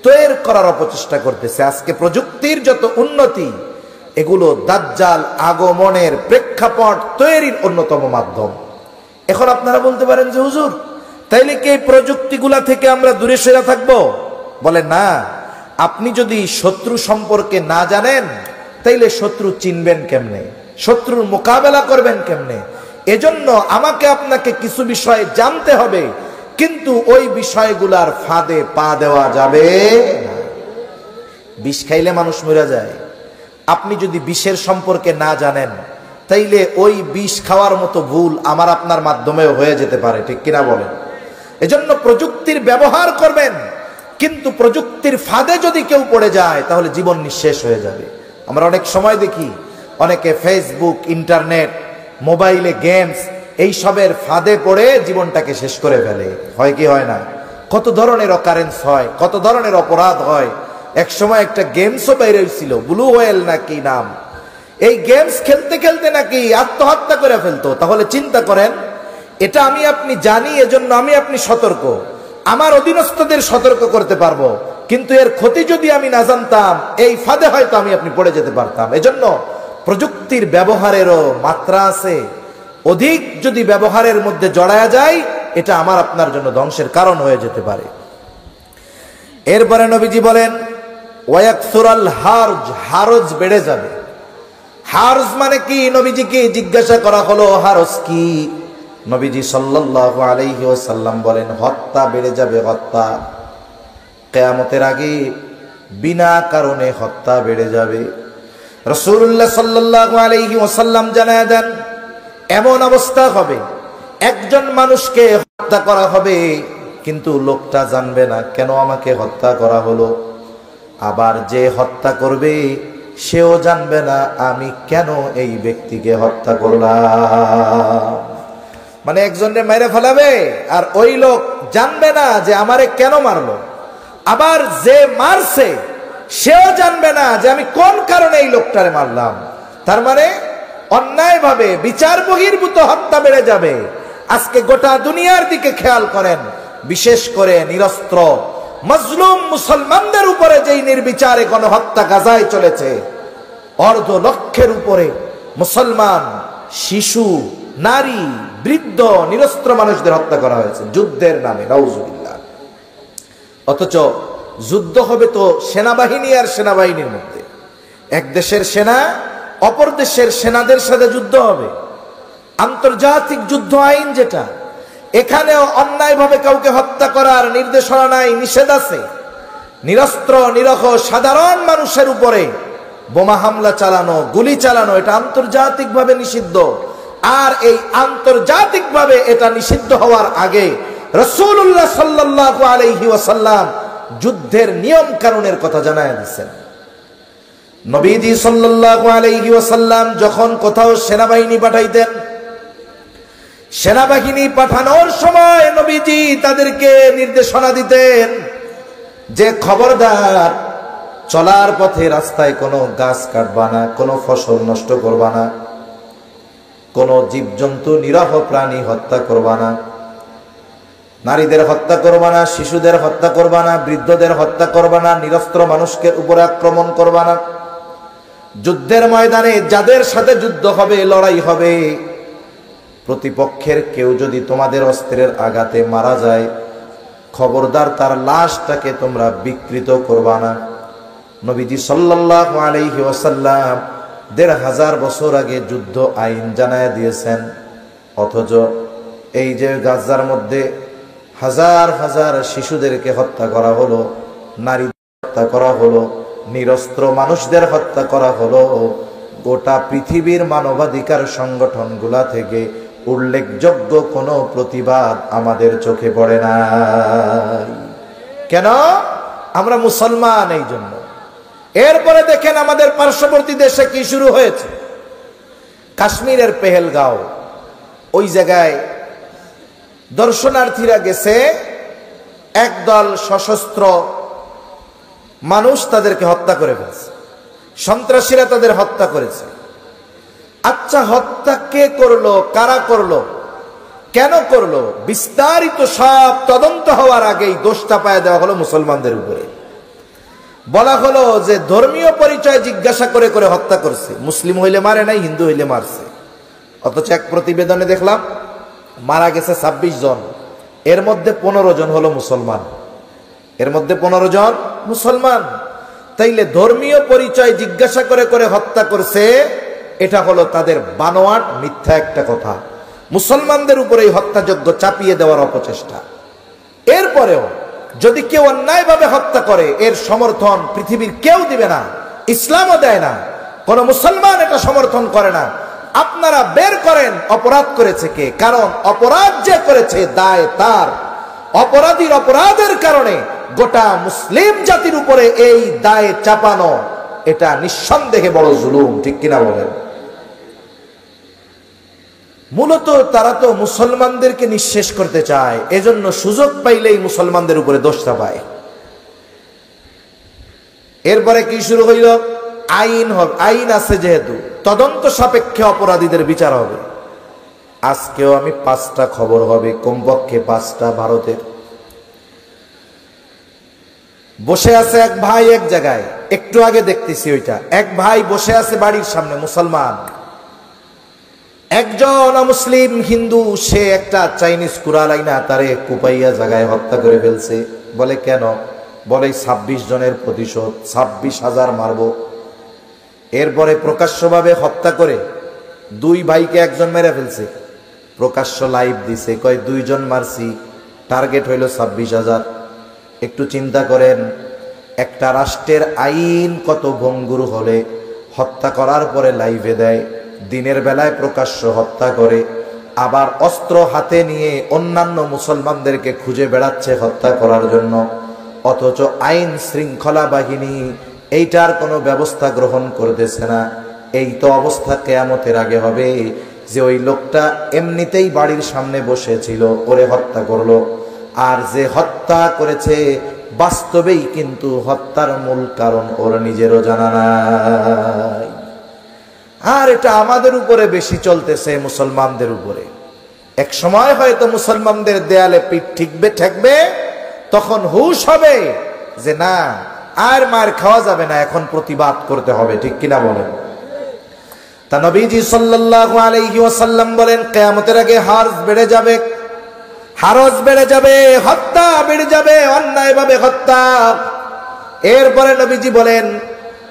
তৈরি করার অপচেষ্টা করতেছে। আজকে প্রযুক্তির যত উন্নতি, এগুলো দাজ্জাল আগমনের প্রেক্ষাপট তৈরির অন্যতম মাধ্যম। এখন আপনারা বলতে পারেন যে হুজুর, তাইলে কি এই প্রযুক্তিগুলা থেকে আমরা দূরে সরে থাকবো? বলে না, আপনি যদি শত্রু সম্পর্কে না জানেন, তাইলে শত্রু চিনবেন কেমনে, শত্রুর মোকাবেলা করবেন কেমনে? এজন্য আমাকে আপনাকে কিছু বিষয় জানতে হবে, কিন্তু ওই বিষয়গুলার ফাঁদে পা দেওয়া যাবে না। বিষ খাইলে মানুষ মরে যায়। আপনি যদি বিষের সম্পর্কে না জানেন, তাইলে ওই বিষ খাওয়ার মতো ভুল আমার আপনার মাধ্যমেও হয়ে যেতে পারে, ঠিক কিনা বলেন? এজন্য প্রযুক্তির ব্যবহার করবেন, কিন্তু প্রযুক্তির ফাঁদে যদি কেউ পড়ে যায় তাহলে জীবন নিঃশেষ হয়ে যাবে। আমরা অনেক সময় দেখি অনেকে ফেসবুক, ইন্টারনেট, মোবাইলে গেমস এইসবের ফাঁদে পড়ে জীবনটাকে শেষ করে ফেলে। হয় কি হয় না? কত ধরনের অকারেন্স হয়, কত ধরনের অপরাধ হয়। এক সময় একটা গেমসও বের হয়েছিল, ব্লু হোয়েল নাকি নাম। এই গেমস খেলতে খেলতে নাকি আত্মহত্যা করে ফেলতো। তাহলে চিন্তা করেন, এটা আমি আপনি জানি, এজন্য আমি আপনি সতর্ক, আমার অধীনস্থদের সতর্ক করতে পারবো, কিন্তু এর ক্ষতি যদি আমি না জানতাম এই ফাঁদে হয়তো আমি আপনি পড়ে যেতে পারতাম। এজন্য প্রযুক্তির ব্যবহারেরও মাত্রা আছে। অধিক যদি ব্যবহারের মধ্যে জড়ায়া যায় এটা আমার আপনার জন্য ধ্বংসের কারণ হয়ে যেতে পারে। এরপরে নবীজি বলেন ওয়ায়াকসুরাল হারজ, হারজ বেড়ে যাবে। হারজ মানে কি? নবীজিকে জিজ্ঞাসা করা হলো হারজ কি? নবীজি সাল্লাল্লাহু আলাইহি ওয়াসাল্লাম বলেন হত্যা বেড়ে যাবে, হত্যা। কিয়ামতের আগে বিনা কারণে হত্যা বেড়ে যাবে। রাসূলুল্লাহ সাল্লাল্লাহু আলাইহি ওয়াসাল্লাম জানায় দেন এমন অবস্থা হবে, একজন মানুষকে হত্যা করা হবে কিন্তু লোকটা জানবে না কেন আমাকে হত্যা করা হলো। আবার যে হত্যা করবে সেও জানবে না আমি কেন এই ব্যক্তিকে হত্যা করলাম। মানে একজনকে মেরে ফেলাবে আর ওই লোক জানবে না যে আমারে কেন মারলো। আবার যে মারছে সেও জানবে না যে আমি কোন কারণে এই লোকটারে মারলাম। তার মানে অন্যায়ভাবে বিচার বহির্ভূত হত্যা বেড়ে যাবে। আজকে গোটা দুনিয়ার দিকে খেয়াল করেন, বিশেষ করে নিরস্ত্র মজলুম মুসলমানদের উপরে যেই নির্বিচারে গণহত্যা গাজায় চলেছে, অর্ধ লক্ষের উপরে মুসলমান, শিশু, নারী, বৃদ্ধ, নিরস্ত্র মানুষদের হত্যা করা হয়েছে যুদ্ধের নামে, নাউজুবিল্লাহ। অথচ যুদ্ধ হবে তো সেনাবাহিনী আর সেনাবাহিনীর মধ্যে। এক দেশের সেনা অপর দেশের সেনাদের সাথে যুদ্ধ হবে। আন্তর্জাতিক যুদ্ধ আইন যেটা, এখানেও অন্যায়ভাবে কাউকে হত্যা করার নির্দেশনা নাই, নিষেধ আছে। নিরস্ত্র নিরহ সাধারণ মানুষের উপরে বোমা হামলা চালানো, গুলি চালানো, এটা আন্তর্জাতিকভাবে নিষিদ্ধ। আর এই আন্তর্জাতিকভাবে এটা নিষিদ্ধ হওয়ার আগে রাসূলুল্লাহ সাল্লাল্লাহু আলাইহি ওয়াসাল্লাম যুদ্ধের নিয়ম কানুনের কথা জানায় দিয়েছেন। নবীজি সাল্লাল্লাহু আলাইহি ওয়াসাল্লাম যখন কোথাও সেনাবাহিনী পাঠাইতেন, সেনাবাহিনী পাঠানোর সময় নবীজি তাদেরকে নির্দেশনা দিতেন যে খবরদার চলার পথে রাস্তায় কোনো গাছ কাটবা না, কোনো ফসল নষ্ট করবা না, কোনো জীবজন্তু নিরহ প্রাণী হত্যা করবা না, নারীদের হত্যা করবা না, শিশুদের হত্যা করবা না, বৃদ্ধদের হত্যা করবা না, নিরস্ত্র মানুষকে উপরে আক্রমণ করবা না। যুদ্ধের ময়দানে যাদের সাথে যুদ্ধ হবে, লড়াই হবে, প্রতিপক্ষের কেউ যদি তোমাদের অস্ত্রের আঘাতে মারা যায়, খবরদার তার লাশটাকে তোমরা বিকৃত করবা না। নবীজি সাল্লাল্লাহু আলাইহি ওয়াসাল্লাম ১৫০০ বছর আগে যুদ্ধ আইন জানায় দিয়েছেন। অথচ এই যে গাজার মধ্যে হাজার হাজার শিশুদেরকে হত্যা করা হলো, নারীদের হত্যা করা হলো, নিরস্ত্র মানুষদের হত্যা করা হলো, গোটা পৃথিবীর মানবাধিকার সংগঠনগুলা থেকে উল্লেখযোগ্য কোনো প্রতিবাদ আমাদের চোখে পড়ে না। কেন? আমরা মুসলমান, এই জন্য। এরপরে দেখেন আমাদের পার্শ্ববর্তী দেশে কি শুরু হয়েছে। কাশ্মীরের পেহেলগাঁও, ওই জায়গায় দর্শনার্থীরা গেছে, একদল সশস্ত্র মানুষ তাদেরকে হত্যা করে ফেলছে, সন্ত্রাসীরা তাদের হত্যা করেছে। আচ্ছা, হত্যা কে করলো, কারা করলো, কেন করলো, বিস্তারিত সব তদন্ত হওয়ার আগেই দোষটা পায় দেওয়া হলো মুসলমানদের উপরে। বলা হলো যে ধর্মীয় পরিচয় জিজ্ঞাসা করে করে হত্যা করছে, মুসলিম হইলে মারে নাই, হিন্দু হইলে মারছে। অথচ এক প্রতিবেদনে দেখলাম মারা গেছে ২৬ জন, এর মধ্যে ১৫ জন হলো মুসলমান, এর মধ্যে ১৫ জন মুসলমান। তাইলে ধর্মীয় পরিচয় জিজ্ঞাসা করে করে হত্যা করছে, এটা হলো তাদের বানোয়াট মিথ্যা একটা কথা, মুসলমানদের উপরে এই হত্যাযজ্ঞ চাপিয়ে দেওয়ার অপচেষ্টা। এরপরেও যদি কেউ অন্যায়ভাবে হত্যা করে, এর সমর্থন পৃথিবীর কেউ দিবে না, ইসলামও দেয় না, কোন মুসলমান এটা সমর্থন করে না। আপনারা বের করেন অপরাধ করেছে কে, কারণ অপরাধ যে করেছে দায় তার। অপরাধীর অপরাধের কারণে গোটা মুসলিম জাতির উপরে এই দায় চাপানো, এটা নিঃসন্দেহে বড় জুলুম, ঠিক কিনা বলেন? মূলত তারা তো মুসলমানদেরকে নিঃশেষ করতে চায়, এজন্য সুযোগ পাইলেই মুসলমানদের উপরে দোষ চাপায়। এরপরে কি শুরু হইল? আইন হবে, আইন আছে যেহেতু তদন্ত সাপেক্ষে অপরাধীদের বিচার হবে। আজকেও আমি 5টা খবর হবে, কমপক্ষে 5টা ভারতের। বসে আছে এক ভাই এক জায়গায়, একটু আগে দেখতেছি ওইটা, এক ভাই বসে আছে বাড়ির সামনে, মুসলমান, একজন মুসলিম হিন্দু, সে একটা চাইনিজ কুড়ালাইনা তারে কুপাইয়া জায়গায় হত্যা করে ফেলছে। বলে কেন? বলে 26 জনের প্রতিশোধ, 26,000 মারবো। এরপরে প্রকাশ্যভাবে হত্যা করে 2 ভাইকে একজন মেরে ফেলছে, প্রকাশ্য লাইভ দিছে, কয় 2 জন মারছি, টার্গেট হইল 26,000। একটু চিন্তা করেন, একটা রাষ্ট্রের আইন কত ভঙ্গুর হলে হত্যা করার পরে লাইভে দেয়, দিনের বেলায় প্রকাশ্য হত্যা করে, আবার অস্ত্র হাতে নিয়ে অন্যান্য মুসলমানদেরকে খুঁজে বেড়াচ্ছে হত্যা করার জন্য, অথচ আইন শৃঙ্খলা বাহিনী এইটার কোনো ব্যবস্থা গ্রহণ করতেছে না। এই তো অবস্থা কিয়ামতের আগে হবে, যে ওই লোকটা এমনিতেই বাড়ির সামনে বসেছিল, ওরে হত্যা করলো, আর যে হত্যা করেছে বাস্তবেই কিন্তু হত্যার মূল কারণ ওর নিজেরও জানা নাই। আর এটা আমাদের উপরে বেশি চলতেছে, মুসলমানদের উপরে। এক সময় হয়তো মুসলমানদের দেয়ালে পিঠ ঠেকবে, তখন হুঁশ হবে যে না, আর মার খাওয়া যাবে না, এখন প্রতিবাদ করতে হবে, ঠিক কিনা বলেন? তা নবীজি সাল্লাল্লাহু আলাইহি ওয়াসাল্লাম বলেন, কিয়ামতের আগে হারজ বেড়ে যাবে, হারজ বেড়ে যাবে, হত্যা বেড়ে যাবে, অন্যায়ভাবে হত্যা। এরপরে নবীজি বলেন,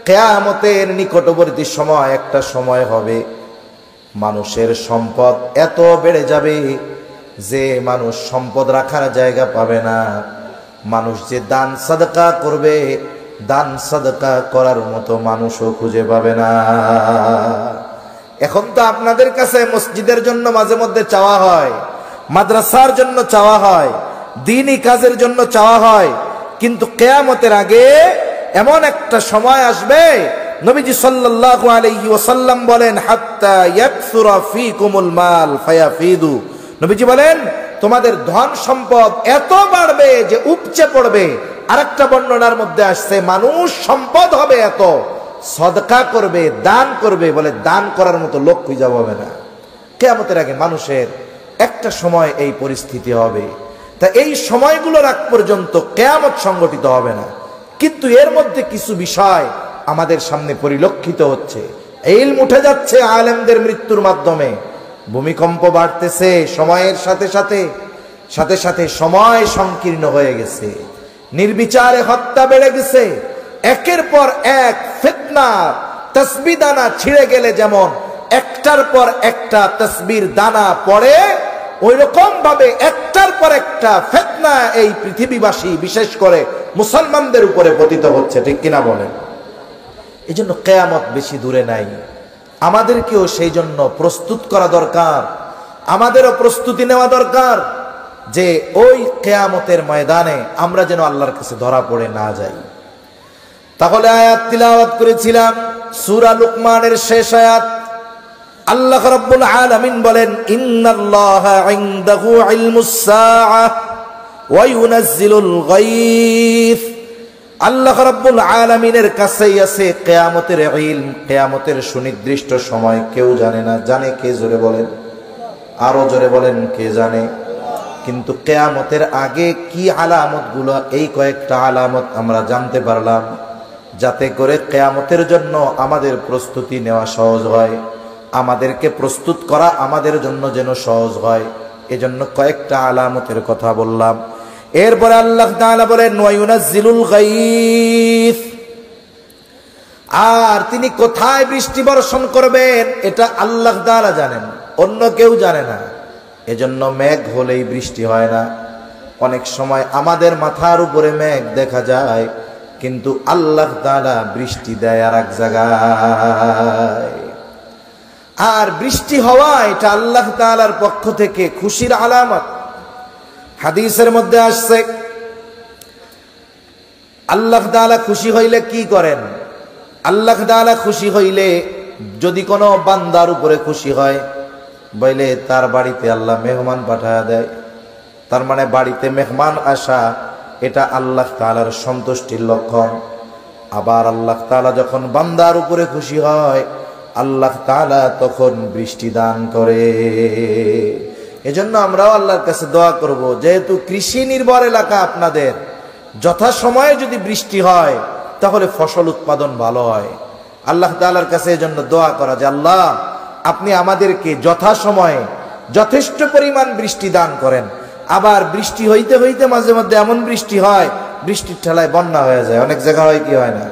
কিয়ামতের নিকটবর্তী সময় একটা সময় হবে, মানুষের সম্পদ এত বেড়ে যাবে যে মানুষ সম্পদ রাখার জায়গা পাবে না। মানুষ যে দান সাদকা করবে, দান সাদকা করার মতো মানুষও খুঁজে পাবে না। এখন তো আপনাদের কাছে মসজিদের জন্য মাঝে মধ্যে চাওয়া হয়, মাদ্রাসার জন্য চাওয়া হয়, দ্বীনি কাজের জন্য চাওয়া হয়, কিন্তু কিয়ামতের আগে এমন একটা সময় আসবে, নবীজি সাল্লাল্লাহু আলাইহি ওয়াসাল্লাম বলেন, হাত্তা ইয়াকসুরা ফীকুমুল মাল ফায়াফিদু। নবীজি বলেন, তোমাদের ধন সম্পদ এত বাড়বে যে উপচে পড়বে। আরেকটা বর্ণনার মধ্যে আসছে, মানুষ সম্পদ হবে এত, সদকা করবে, দান করবে, বলে দান করার মতো লোক খুঁজে পাবে না। কিয়ামতের আগে মানুষের একটা সময় এই পরিস্থিতি হবে। তা এই সময়গুলোর আগ পর্যন্ত কিয়ামত সংগঠিত হবে না, কিন্তু এর মধ্যে কিছু বিষয় আমাদের সামনে পরিলক্ষিত হচ্ছে। ইলম উঠে যাচ্ছে আলেমদের মৃত্যুর মাধ্যমে, ভূমিকম্প বাড়তেছে, সময়ের সাথে সাথে সময় সংকীর্ণ হয়ে গেছে, নির্বিচারে হত্যা বেড়ে গেছে, একের পর এক ফিতনা। তাসবিহ দানা ছিঁড়ে গেলে যেমন একটার পর একটা তাসবির দানা পড়ে, ওই রকম ভাবে একটার পর একটা ফিতনা এই পৃথিবীবাসী বিশেষ করে মুসলমানদের উপরে পতিত হচ্ছে, ঠিক কিনা বলেন? এই জন্য কিয়ামত বেশি দূরে নাই, আমাদেরকেও সেই জন্য প্রস্তুত করা দরকার, আমাদেরও প্রস্তুতি নেওয়া দরকার, যে ওই কিয়ামতের ময়দানে আমরা যেন আল্লাহর কাছে ধরা পড়ে না যাই। তাহলে আয়াত তিলাওয়াত করেছিলাম সূরা লুকমানের শেষ আয়াত। আল্লাহ রাব্বুল আলামিন বলেন, ইন্নাল্লাহা ইনদাহু ইলমুস সাআহ ওয়া ইউনাজ্জিলুল গায়থ। আল্লাহ রাব্বুল আলামিনের কাছেই আছে কিয়ামতের ইলম, কিয়ামতের সুনির্দিষ্ট সময় কেউ জানে না। জানে কে? জোরে বলেন, আরো জোরে বলেন, কে জানে? কিন্তু কিয়ামতের আগে কি আলামতগুলো, এই কয়েকটা আলামত আমরা জানতে পারলাম, যাতে করে কিয়ামতের জন্য আমাদের প্রস্তুতি নেওয়া সহজ হয়, আমাদেরকে প্রস্তুত করা আমাদের জন্য যেন সহজ হয়। এজন্য কয়েকটা আলামতের কথা বললাম। এরপরে আল্লাহ তাআলা বলেন, ওয়া ইউনাজ্জিলুল গায়থ। আর তিনি কোথায় বৃষ্টি বর্ষণ করবেন এটা আল্লাহ তাআলা জানেন, অন্য কেউ জানে না। এজন্য মেঘ হলেই বৃষ্টি হয় না। অনেক সময় আমাদের মাথার উপরে মেঘ দেখা যায়, কিন্তু আল্লাহ তাআলা বৃষ্টি দেয় আর এক জায়গায়। আর বৃষ্টি হওয়া এটা আল্লাহ তাআলার পক্ষ থেকে খুশির আলামত। হাদিসের মধ্যে আসছে, আল্লাহ তাআলা খুশি হইলে কি করেন? আল্লাহ তাআলা খুশি হইলে যদি কোনো বান্দার উপরে খুশি হয়, বলে তার বাড়িতে আল্লাহ মেহমান পাঠায় দেয়। তার মানে বাড়িতে মেহমান আসা এটা আল্লাহ তাআলার সন্তুষ্টির লক্ষণ। আবার আল্লাহ তাআলা যখন বান্দার উপরে খুশি হয়, আল্লাহ তাআলা তখন বৃষ্টি দান করে। এজন্য আমরাও আল্লাহর কাছে দোয়া করব, যেহেতু কৃষি নির্ভর এলাকা আপনাদের, যথাসময়ে যদি বৃষ্টি হয় তাহলে ফসল উৎপাদন ভালো হয়। আল্লাহ তাআলার কাছে এজন্য দোয়া করা যে আল্লাহ আপনি আমাদেরকে যথাসময়ে যথেষ্ট পরিমাণ বৃষ্টি দান করেন। আবার বৃষ্টি হইতে হইতে মাঝে মধ্যে এমন বৃষ্টি হয়, বৃষ্টির ঠেলায় বন্যা হয়ে যায়। অনেক জায়গা হয় কি হয় না?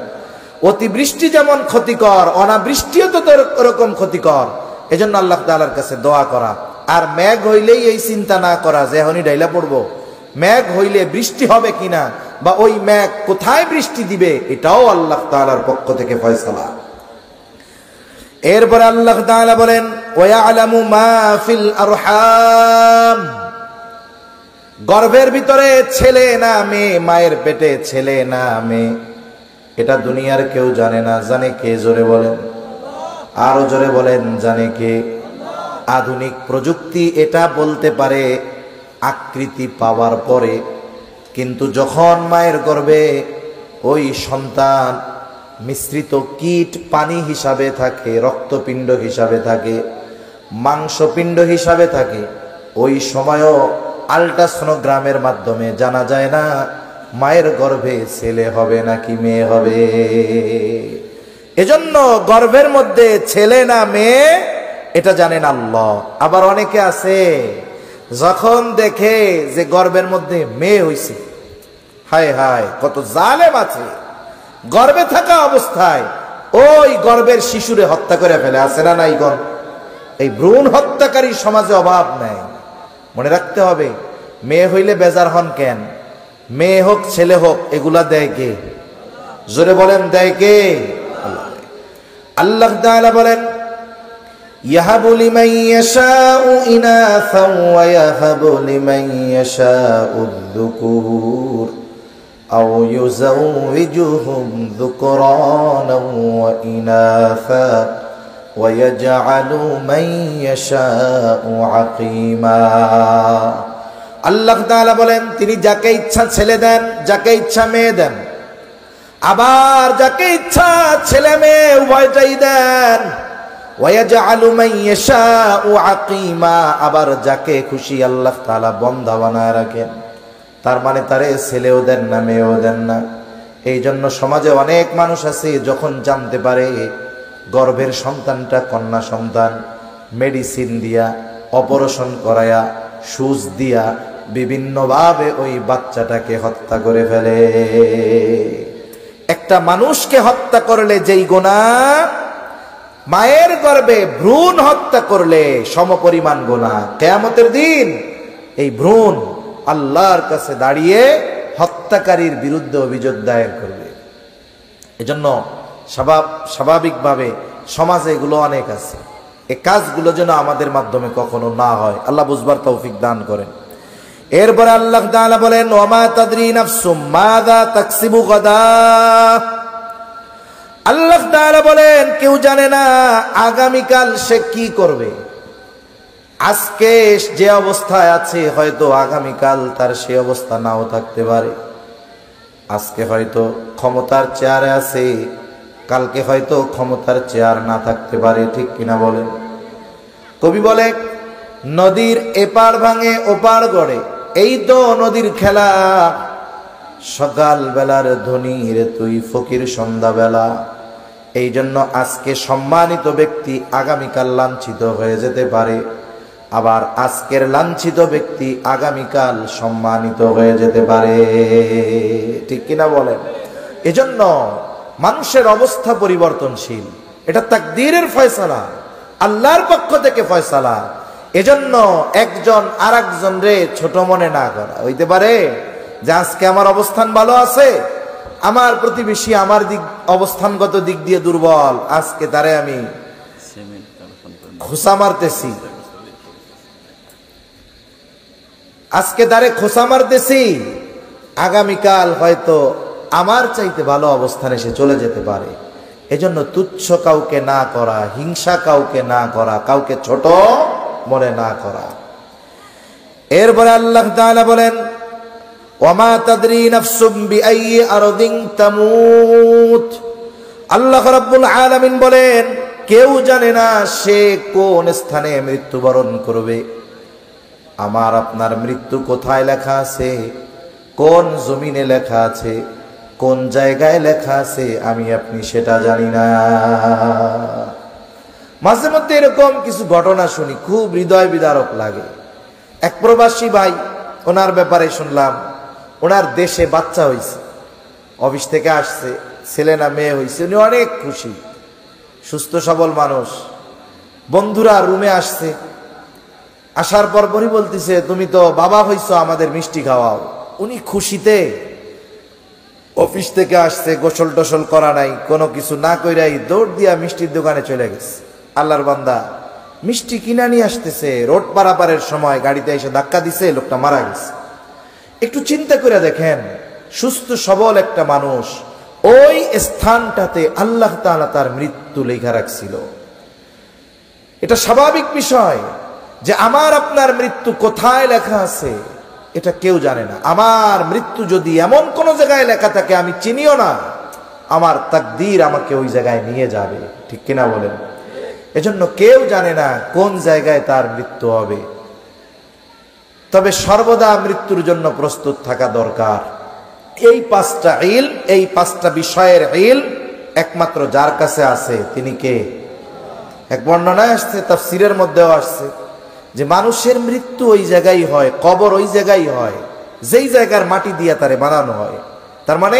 অতিবৃষ্টি যেমন ক্ষতিকর, অনাবৃষ্টিও তো ওরকম ক্ষতিকর। এজন্য আল্লাহ তাআলার কাছে দোয়া করা। আর মেঘ হইলেই এই চিন্তা না করা যে এখনই ডাইলা পড়বো। মেঘ হইলে বৃষ্টি হবে কিনা বা ওই মেঘ কোথায় বৃষ্টি দিবে, এটাও আল্লাহ তাআলার পক্ষ থেকে ফয়সালা। এরপরে আল্লাহ তাআলা বলেন ওয়ায়ালামু মা ফিল আরহাম, গর্ভের ভিতরে ছেলে না মেয়ে, মায়ের পেটে ছেলে না মেয়ে, এটা দুনিয়ার কেউ জানে না। জানে কে? জোরে বলেন, আরো জোরে বলেন, জানে কে? আধুনিক প্রযুক্তি এটা বলতে পারে আকৃতি পাওয়ার পরে, কিন্তু যখন মায়ের গর্ভে ওই সন্তান মিশ্রিত কীট পানি হিসাবে থাকে, রক্তপিণ্ড হিসাবে থাকে, মাংসপিণ্ড হিসাবে থাকে, ওই সময়ও আল্ট্রাসোনোগ্রামের মাধ্যমে জানা যায় না মায়ের গর্ভে ছেলে হবে নাকি মেয়ে হবে। এজন্য গর্ভের মধ্যে ছেলে না মেয়ে এটা জানেন আল্লাহ। আবার অনেকে আছে যখন দেখে যে গর্ভের মধ্যে মেয়ে হইছে, হায় হায় কত জালেম আছে, গর্ভে থাকা অবস্থায় ওই গর্ভের শিশুরে হত্যা করে ফেলে। আছে না নাই গণ? এই ভ্রূণ হত্যাকারী সমাজে অভাব নাই। মনে রাখতে হবে, মেয়ে হইলে বেজার হন কেন? মেয়ে হোক ছেলে হোক এগুলা দেয় কে? জোরে বলেন, দেয় কে? আল্লাহ তাআলা বলেন ইয়াহাবু লিমান ইয়াশাউ ইনাসান ওয়া ইয়াহাবু লিমান ইয়াশাউ যুকুর আও ইউযাউযুহুম যুকরানা ওয়া ইনাসা ওয়া ইয়াজআলু মান ইয়াশাউ আকীমা। আল্লাহ তাআলা বলেন তিনি যাকে ইচ্ছা ছেলে দেন, যাকে ইচ্ছা মেয়ে দেন, আবার যাকে ইচ্ছা ছেলে মেয়ে উভয়টাই দেন। ওয়ায়াজআলু মান ইয়াশাউ আকীমা, আবার যাকে খুশি আল্লাহ তাআলা বন্ধা বানায় রাখেন। তার মানে তারে ছেলেও দেন না মেয়েও দেন না। এই জন্য সমাজে অনেক মানুষ আছে যখন জানতে পারে গর্ভের সন্তানটা কন্যা সন্তান, মেডিসিন দিয়া, অপারেশন করায়া, সুচ দিয়া বিভিন্নভাবে ওই বাচ্চাটাকে হত্যা করে ফেলে। একটা মানুষকে হত্যা করলে যেই গুনাহ, মায়ের গর্ভে ভ্রূণ হত্যা করলে সমপরিমাণ গুনাহ। কিয়ামতের দিন এই ভ্রূণ আল্লাহর কাছে দাঁড়িয়ে হত্যাকারীর বিরুদ্ধে অভিযোগ দায়ের করবে। এজন্য স্বাভাবিকভাবে সমাজে এগুলো অনেক আছে। এই কাজগুলো যেন আমাদের মাধ্যমে কখনো না হয়, আল্লাহ বুঝবার তৌফিক দান করেন। এরপরে আল্লাহ তাআলা বলেন ওয়ামা তাদরি নাফসুম মাযা তাকসিবু গাদা। আল্লাহ তাআলা বলেন কেউ জানে না আগামীকাল সে কি করবে। আজকে যে অবস্থায় আছে হয়তো আগামীকাল তার সে অবস্থা নাও থাকতে পারে। আজকে হয়তো ক্ষমতার চেয়ারে আছে, কালকে হয়তো ক্ষমতার চেয়ার না থাকতে পারে। ঠিক কিনা বলেন? কবি বলে নদীর এপার ভাঙে ওপার গড়ে, এই তো নদীর খেলা। সকাল বেলার ধনী রে তুই ফকির সন্ধ্যা বেলা। এই জন্য আজকে সম্মানিত ব্যক্তি আগামীকাল লাঞ্ছিত হয়ে যেতে পারে, আবার আজকের লাঞ্ছিত ব্যক্তি আগামীকাল সম্মানিত হয়ে যেতে পারে। ঠিক কিনা বলেন? এজন্য মানুষের অবস্থা পরিবর্তনশীল, এটা তাকদীরের ফয়সালা, আল্লাহর পক্ষ থেকে ফয়সালা। এজন্য একজন আর একজন রে ছোট মনে না করা। হইতে পারে যে আজকে আমার অবস্থান ভালো আছে, আমার প্রতিবেশী আমার অবস্থানগত দিক দিয়ে দুর্বল, আজকে তারে আমি খোসা মারতেছি, আজকে তারে খোসা মারতেছি, আগামীকাল হয়তো আমার চাইতে ভালো অবস্থানে সে চলে যেতে পারে। এজন্য তুচ্ছ কাউকে না করা, হিংসা কাউকে না করা, কাউকে ছোট মনে না করা। এরপরে আল্লাহ তাআলা বলেন, ওয়ামা তাদরি নাফসুম বিআইয়ি আরদিন তামুত। আল্লাহ রাব্বুল আলামিন বলেন, কেউ জানে না সে কোন স্থানে মৃত্যুবরণ করবে। আমার আপনার মৃত্যু কোথায় লেখা আছে, কোন জমিনে লেখা আছে, কোন জায়গায় লেখা আছে, আমি আপনি সেটা জানি না। মাঝে মধ্যে এরকম কিছু ঘটনা শুনি, খুব হৃদয় বিদারক লাগে। এক প্রবাসী ভাই, ওনার ব্যাপারে শুনলাম, ওনার দেশে বাচ্চা হয়েছে, অফিস থেকে আসছে, ছেলে না মেয়ে হয়েছে, উনি অনেক খুশি, সুস্থ সবল মানুষ। বন্ধুরা রুমে আসছে, আসার পরপরই বলতেছে, তুমি তো বাবা হইছো, আমাদের মিষ্টি খাওয়াও। উনি খুশিতে অফিস থেকে আসছে, গোসল টোসল করা নাই, কোনো কিছু না কইরাই দৌড় দিয়া মিষ্টির দোকানে চলে গেছে। আল্লাহর বান্দা মিষ্টি কিনা নিয়ে আসতেছে, রোড পারাপারের সময় গাড়িতে এসে ধাক্কা দিছে, লোকটা মারা গেছে। একটু চিন্তা করে দেখেন, সুস্থ সবল একটা মানুষ, ওই স্থানটাতে আল্লাহ তাআলা তার মৃত্যু লেখা রাখছিল। এটা স্বাভাবিক বিষয় যে আমার আপনার মৃত্যু কোথায় লেখা আছে এটা কেউ জানে না। আমার মৃত্যু যদি এমন কোন জায়গায় লেখা থাকে আমি চিনিও না, আমার তাকদীর আমাকে ওই জায়গায় নিয়ে যাবে, ঠিক কিনা বলেন? এজন্য কেউ জানে না কোন জায়গায় তার মৃত্যু হবে। তবে সর্বদা মৃত্যুর জন্য প্রস্তুত থাকা দরকার। এই পাঁচটা ইলম, এই পাঁচটা বিষয়ের ইলম একমাত্র যার কাছে আছে তিনি কে? এক বর্ণনায় আসছে, তাফসীরের মধ্যেও আসছে যে মানুষের মৃত্যু ওই জায়গায় হয়, কবর ওই জায়গায় হয় যেই জায়গার মাটি দিয়ে তারে বানানো হয়। তার মানে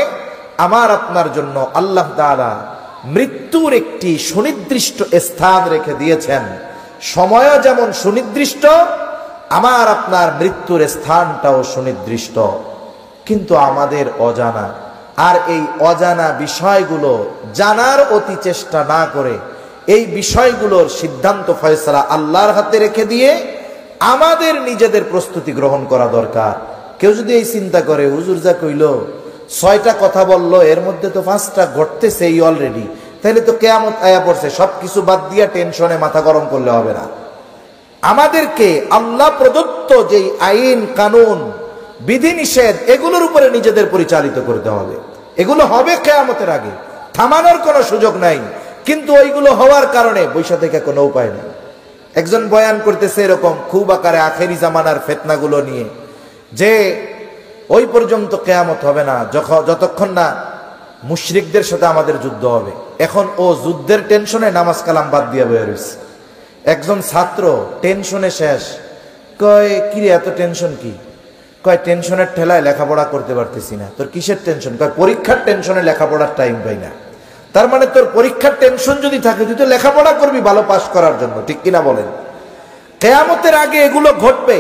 আমার আপনার জন্য আল্লাহ তাআলা মৃত্যুর একটি সুনির্দিষ্ট স্থান রেখে দিয়েছেন। সময়ও যেমন সুনির্দিষ্ট, আমার আপনার মৃত্যুর স্থানটাও সুনির্দিষ্ট, কিন্তু আমাদের অজানা। আর এই অজানা বিষয়গুলো জানার অতি চেষ্টা না করে এই বিষয়গুলোর সিদ্ধান্ত ফয়সালা আল্লাহর হাতে রেখে দিয়ে আমাদের নিজেদের প্রস্তুতি গ্রহণ করা দরকার। কেউ যদি এই চিন্তা করে, হুজুর যা কইল, 6টা কথা বললো, এর মধ্যে তো 5টা ঘটতেছে এই অলরেডি, তাহলে তো কিয়ামত আয়া পড়ছে, সবকিছু বাদ দিয়া টেনশনে মাথা গরম করলে হবে না। আমাদেরকে আল্লাহ প্রদত্ত যেই আইন কানুন বিধিনিষেধ এগুলোর উপরে নিজেদের পরিচালিত করতে হবে। এগুলো হবে কিয়ামতের আগে, থামানোর কোনো সুযোগ নাই। কিন্তু ওইগুলো হওয়ার কারণে বৈশা থেকে কোনো উপায় নেই। একজন বয়ান করতেছে এরকম খুব আকারে আখেরি জামানার ফিতনাগুলো নিয়ে, যে ওই পর্যন্ত কিয়ামত হবে না যতক্ষণ না মুশরিকদের সাথে আমাদের যুদ্ধ হবে। এখন ও যুদ্ধের টেনশনে নামাজ কালাম বাদ দিয়ে বের হইছে। একজন ছাত্র টেনশনে শেষ, কয় কিরে এত টেনশন কি? কয় টেনশনের ঠেলায় লেখাপড়া করতে পারতেছি না। তোর কিসের টেনশন? কয় পরীক্ষার টেনশনে লেখাপড়ার টাইম পাই না। তার মানে তোর পরীক্ষার টেনশন যদি থাকে, তুই তো লেখাপড়া করবি ভালো পাস করার জন্য, ঠিক কিনা বলেন? কিয়ামতের আগে এগুলো ঘটবে,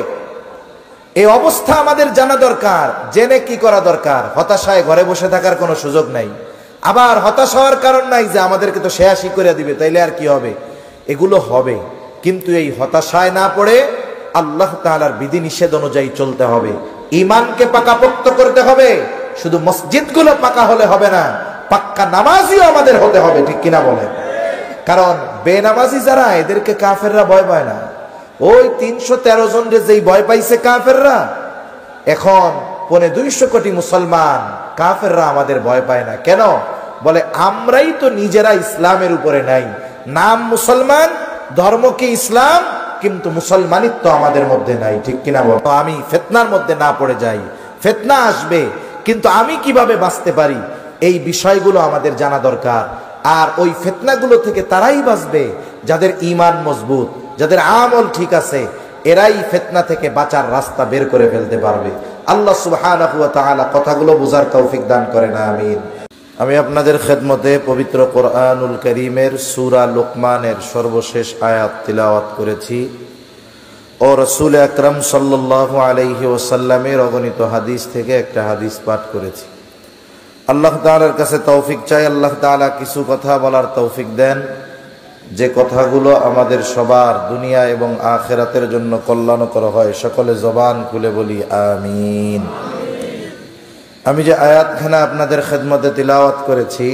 এই অবস্থা আমাদের জানা দরকার। জেনে কি করা দরকার? হতাশায় ঘরে বসে থাকার কোনো সুযোগ নাই। আবার হতাশ হওয়ার কারণ নাই যে আমাদেরকে তো শেয়াশি করে দিবে, তাইলে আর কি হবে? এগুলো হবে, কিন্তু এই হতাশায় না পড়ে আল্লাহ তাআলার বিধিনিষেধ অনুযায়ী চলতে হবে। ঈমানকে পাকাপোক্ত করতে হবে। শুধু মসজিদগুলো পাকা হলে হবে না, পাক্কা নামাজিও আমাদের হতে হবে, ঠিক কিনা বলেন? কারণ বেনামাজি যারা, এদেরকে কাফেররা ভয় পায় না। ওই 313 জন যেই ভয় পাইছে কাফেররা, এখন 250 কোটি মুসলমান, কাফেররা আমাদের ভয় পায় না। কেন? বলে আমরাই তো নিজেরা ইসলামের উপরে নাই। নাম মুসলমান, ধর্ম কি ইসলাম, কিন্তু মুসলমানিত্ব আমাদের মধ্যে নাই, ঠিক কিনা বল? আমি ফিতনার মধ্যে না পড়ে যাই। ফিতনা আসবে, কিন্তু আমি কিভাবে বাঁচতে পারি, এই বিষয়গুলো আমাদের জানা দরকার। আর ওই ফিতনাগুলো থেকে তারাই বাঁচবে যাদের ঈমান মজবুত, যাদের আমল ঠিক আছে, এরাই ফিতনা থেকে বাঁচার রাস্তা বের করে ফেলতে পারবে। আল্লাহ সুবহানাহু ওয়া তাআলা কথাগুলো বুঝার তৌফিক দান করেন, আমিন। আমি আপনাদের খেদমতে পবিত্র কোরআনুল কারীমের সূরা লুকমানের সর্বশেষ আয়াত তিলাওয়াত করেছি ও রাসূল আকরাম সাল্লাল্লাহু আলাইহি ওয়াসাল্লামের অগণিত হাদিস থেকে একটা হাদিস পাঠ করেছি। আল্লাহ তাআলার কাছে তৌফিক চাই, আল্লাহ তাআলা কিছু কথা বলার তৌফিক দেন, যে কথাগুলো আমাদের সবার দুনিয়া এবং আখিরাতের জন্য কল্যাণকর হয়। সকলে জবান খুলে বলি আমিন। আমি যে আয়াতখানা আপনাদের খেদমতে তিলাওয়াত করেছি,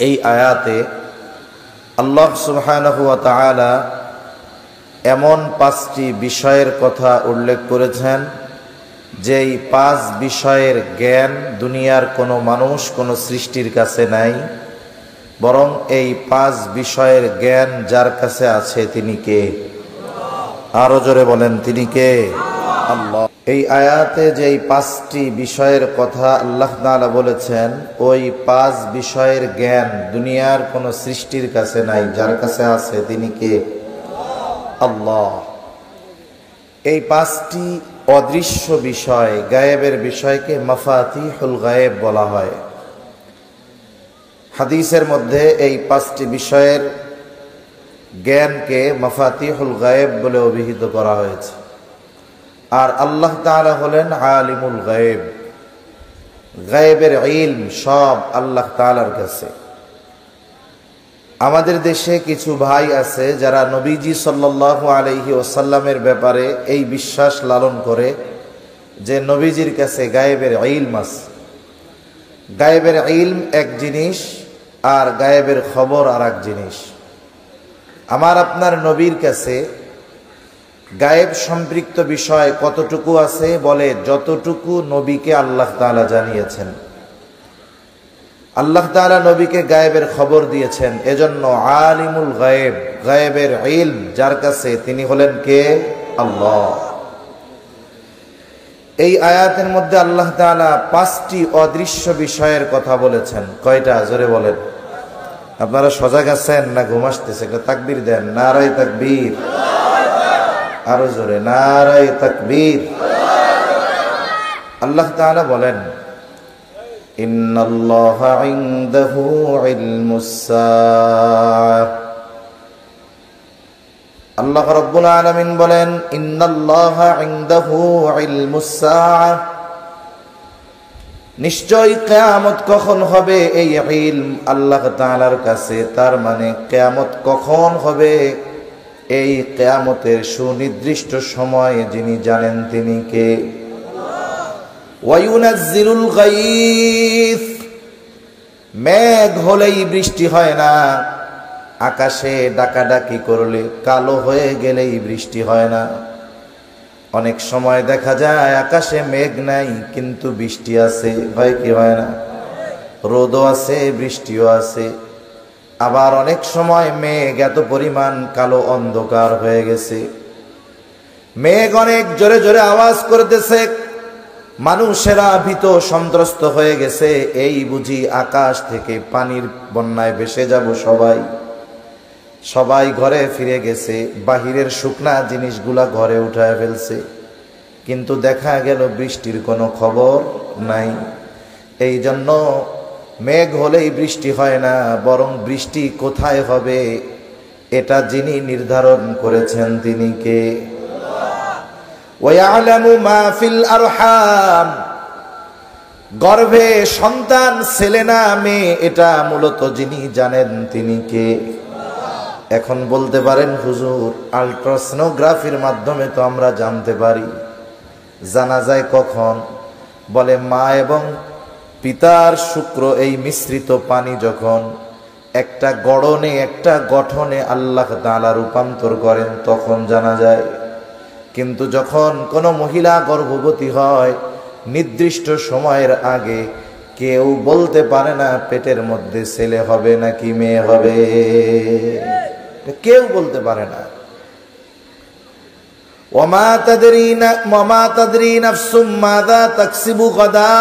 এই আয়াতে আল্লাহ সুবহানাহু ওয়া তাআলা এমন 5টি বিষয়ের কথা উল্লেখ করেছেন, যেই 5 বিষয়ের জ্ঞান দুনিয়ার কোনো মানুষ কোনো সৃষ্টির কাছে নাই, বরং এই 5 বিষয়ের জ্ঞান যার কাছে আছে তিনি কে? আরো জোরে বলেন, তিনি কে? আল্লাহ। এই আয়াতে যেই 5টি বিষয়ের কথা আল্লাহ তাআলা বলেছেন, ওই 5 বিষয়ের জ্ঞান দুনিয়ার কোনো সৃষ্টির কাছে নাই, যার কাছে আছে তিনি কে? আল্লাহ। এই 5টি অদৃশ্য বিষয়, গায়েবের বিষয়কে মাফাতিহুল গায়েব বলা হয়। হাদিসের মধ্যে এই 5টি বিষয়ের জ্ঞানকে মাফাতিহুল গায়েব বলে অভিহিত করা হয়েছে। আর আল্লাহ তাআলা হলেন আলিমুল গায়েব, গায়েবের ইলম সব আল্লাহ তাআলার কাছে। আমাদের দেশে কিছু ভাই আছে যারা নবীজি সাল্লাল্লাহু আলাইহি ওয়াসাল্লামের ব্যাপারে এই বিশ্বাস লালন করে যে নবীজির কাছে গায়েবের ইলম আছে। গায়েবের ইলম এক জিনিস, আর গায়েবের খবর আর এক জিনিস। আমার আপনার নবীর কাছে গায়েব সম্পৃক্ত বিষয় কতটুকু আছে? বলে যতটুকু নবীকে আল্লাহ তাআলা জানিয়েছেন। আল্লাহ তাআলা নবীকে গায়েবের খবর দিয়েছেন, এজন্য আলিমুল গায়েব, গায়েবের ইলম যার কাছে তিনি হলেন কে? আল্লাহ। এই আয়াতের মধ্যে আল্লাহ তাআলা 5টি অদৃশ্য বিষয়ের কথা বলেছেন। কয়টা? জোরে বলেন। আপনারা সজাগ আছেন না ঘুম আসতেছে? একটা তাকবীর দেন। নারায়ে তাকবীর। আরো জোরে, নারায়ে তাকবীর। আল্লাহ তাআলা বলেন, ইন্নাল্লাহা ইনদাহু ইলমুস সাআহ। আল্লাহ রাব্বুল আলামিন বলেন, ইন্নাল্লাহা ইনদাহু ইলমুস সাআহ, নিশ্চয় কিয়ামত কখন হবে এই ইলম আল্লাহ তাআলার কাছে। তার মানে কিয়ামত কখন হবে, এই কিয়ামতের সুনির্দিষ্ট সময় যিনি জানেন তিনি কে? ওয়ায়ুনাজ্জিলুল গায়থ, মেঘ হলেই বৃষ্টি হয় না, আকাশে ডাকাডাকি করলে কালো হয়ে গেলেই বৃষ্টি হয় না। অনেক সময় দেখা যায় আকাশে মেঘ নাই কিন্তু বৃষ্টি আছে, হয় কি হয় না? রোদও আছে, বৃষ্টিও আছে। আবার অনেক সময় মেঘ এত পরিমাণ কালো অন্ধকার হয়ে গেছে, মেঘ অনেক জোরে জোরে আওয়াজ করতেছে, মানুষেরা ভীত সন্ত্রস্ত হয়ে গেছে। এই বুঝি আকাশ থেকে পানির বন্যায় ভেসে যাব সবাই ঘরে ফিরে গেছে, বাহিরের শুকনা জিনিসগুলা ঘরে উঠায় ফেলছে, কিন্তু দেখা গেল বৃষ্টির কোনো খবর নাই। এই জন্য মেঘ হলেই বৃষ্টি হয় না, বরং বৃষ্টি কোথায় হবে এটা যিনি নির্ধারণ করেছেন তিনি কে? ওয়ায়ালামু মা ফিল আরহাম, গর্ভে সন্তান ছেলে না মেয়ে এটা মূলত যিনি জানেন তিনি কে? এখন বলতে পারেন হুজুর, আল্ট্রাসোনোগ্রাফির মাধ্যমে তো আমরা জানতে পারি। জানা যায় কখন? বলে মা এবং পিতার শুক্র এই মিশ্রিত পানি যখন একটা গড়নে, একটা গঠনে আল্লাহ তাআলা রূপান্তর করেন তখন জানা যায়। কিন্তু যখন কোনো মহিলা গর্ভবতী হয়, নির্দিষ্ট সময়ের আগে কেউ বলতে পারে না পেটের মধ্যে ছেলে হবে নাকি মেয়ে হবে, কেউ বলতে পারে না। ওয়ামা তাদরি নাফসুম মাযা তাকসিবু গাদা,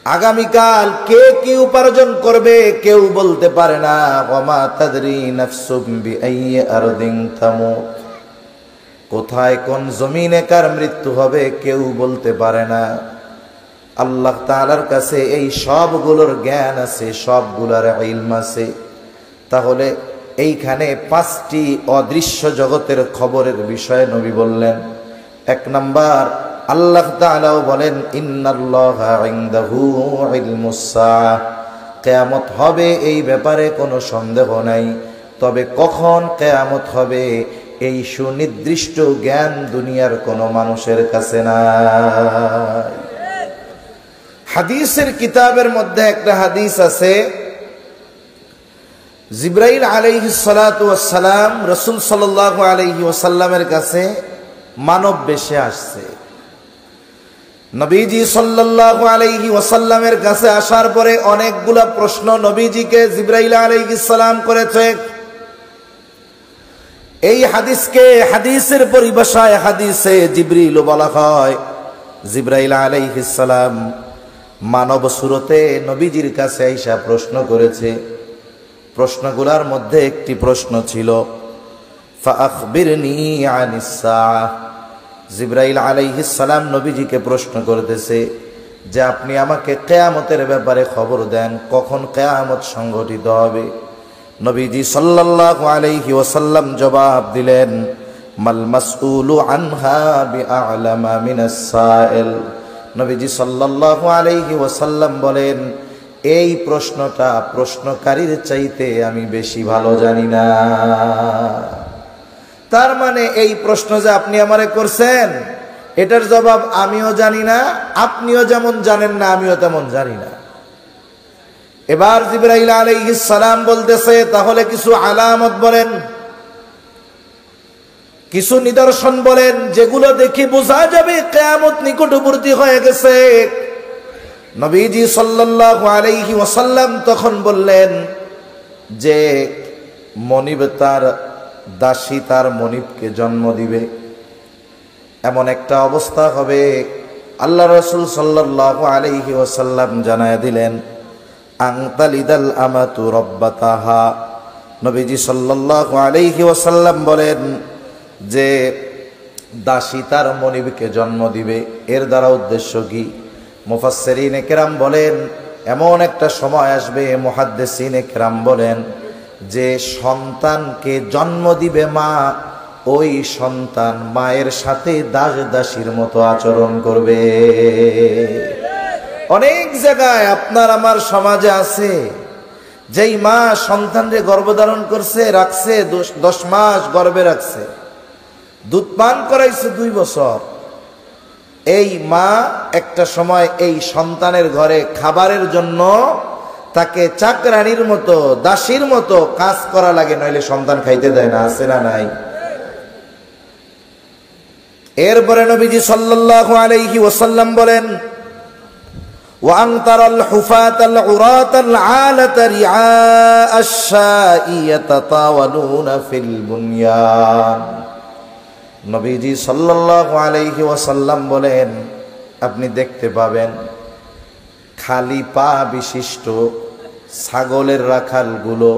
আগামীকাল কে কি উপার্জন করবে কেউ বলতে পারে না। ওয়ামা তাদরি নাফসুম বিআইয়ি আরদিন তামুত, কোথায় কোন জমিনে কার মৃত্যু হবে কেউ বলতে পারে না। আল্লাহ তাআলার কাছে এই সবগুলোর জ্ঞান আছে, সবগুলোর ইলম আছে। তাহলে এইখানে 5টি অদৃশ্য জগতের খবরের বিষয়ে নবী বললেন। 1 নাম্বার, আল্লাহ তাআলাও বলেন ইন্নাল্লাহা ইনদাহু ইলমুস সাআহ, কিয়ামত হবে এই ব্যাপারে কোনো সন্দেহ নাই, তবে কখন কিয়ামত হবে এই সুনির্দিষ্ট জ্ঞান দুনিয়ার কোনো মানুষের কাছে নাই। হাদিসের কিতাবের মধ্যে একটা হাদিস আছে, জিবরাইল আলাইহিস সালাতু ওয়াস সালাম রাসূল সাল্লাল্লাহু আলাইহি ওয়াসাল্লামের কাছে মানব বেশে আসছে। নবীজি সাল্লাল্লাহু আলাইহি ওয়াসাল্লামের কাছে আসার পরে অনেকগুলা প্রশ্ন নবীজিকে জিবরাইল আলাইহিস সালাম করেছে। এই হাদিসকে হাদিসের পরিভাষায় হাদিসে জিবরিল বলা হয়। জিবরাইল আলাইহিস সালাম মানব সুরতে নবীজির কাছে আইসা প্রশ্ন করেছে। প্রশ্নগুলোর মধ্যে একটি প্রশ্ন ছিল, ফাআখবিরনি আনিস সাআহ। জিবরাইল আলাইহিস সালাম নবীজিকে প্রশ্ন করতেছে যে আপনি আমাকে কিয়ামতের ব্যাপারে খবর দেন, কখন কিয়ামত সংঘটিত হবে। নবীজি সাল্লাল্লাহু আলাইহি ওয়াসাল্লাম জবাব দিলেন, মাল মাসউলু আনহা বিআ'লামা মিনাস সাইল। নবীজি সাল্লাল্লাহু আলাইহি ওয়াসাল্লাম বলেন, এই প্রশ্নটা প্রশ্নকারীর চাইতে আমি বেশি ভালো জানি না। তার মানে এই প্রশ্ন যে আপনি আমারে করছেন, এটার জবাব আমিও জানি না, আপনিও যেমন জানেন না আমিও তেমন জানি না। এবার জিবরাইল আলাইহিস সালাম বলতেছে, তাহলে কিছু আলামত বলেন, কিছু নিদর্শন বলেন যেগুলো দেখে বোঝা যাবে কিয়ামত নিকটবর্তী হয়ে গেছে। নবীজি সাল্লাল্লাহু আলাইহি ওয়াসাল্লাম তখন বললেন যে মনিব তার দাসী তার মনিবকে জন্ম দিবে, এমন একটা অবস্থা হবে। আল্লাহ রাসূল সাল্লাল্লাহু আলাইহি ওয়াসাল্লাম জানায় দিলেন, আনতালিদাল আমাতু রাব্বাতাহা। নবীজি সাল্লাল্লাহু আলাইহি ওয়াসাল্লাম বলেন যে দাসী তার মনিবকে জন্ম দিবে। এর দ্বারা উদ্দেশ্য কি? মুফাসসিরিনে কেরাম বলেন এমন একটা সময় আসবে, মুহাদ্দিসিনে কেরাম বলেন যে সন্তানকে জন্ম দিবে মা, ওই সন্তান মায়ের সাথে দাস দাসীর মতো আচরণ করবে। অনেক জায়গায় আপনার আমার সমাজে আছে, যেই মা সন্তানরে গর্ভধারণ করছে, রাখছে 10 মাস গর্ভে রাখছে, দুধ পান করাইছে 2 বছর। এই মা একটা সময় এই সন্তানের ঘরে খাবারের জন্য তাকে চাকরানির মতো দাসীর মতো কাজ করা লাগে, নইলে সন্তান খাইতে দেয় না। আছে না নাই? এরপরে নবীজি সাল্লাল্লাহু আলাইহি ওয়াসাল্লাম বলেন, ওয়া আনতারাল হুফাতাল উরাতাল আলাতা রিআ আশ-শাই ইয়াতাতাওয়ালুনা ফিল বুনয়ান। নবীজি সাল্লাল্লাহু আলাইহি ওয়াসাল্লাম বলেন, আপনি দেখতে পাবেন খালি পা বিশিষ্ট ছাগলের রাখালগুলো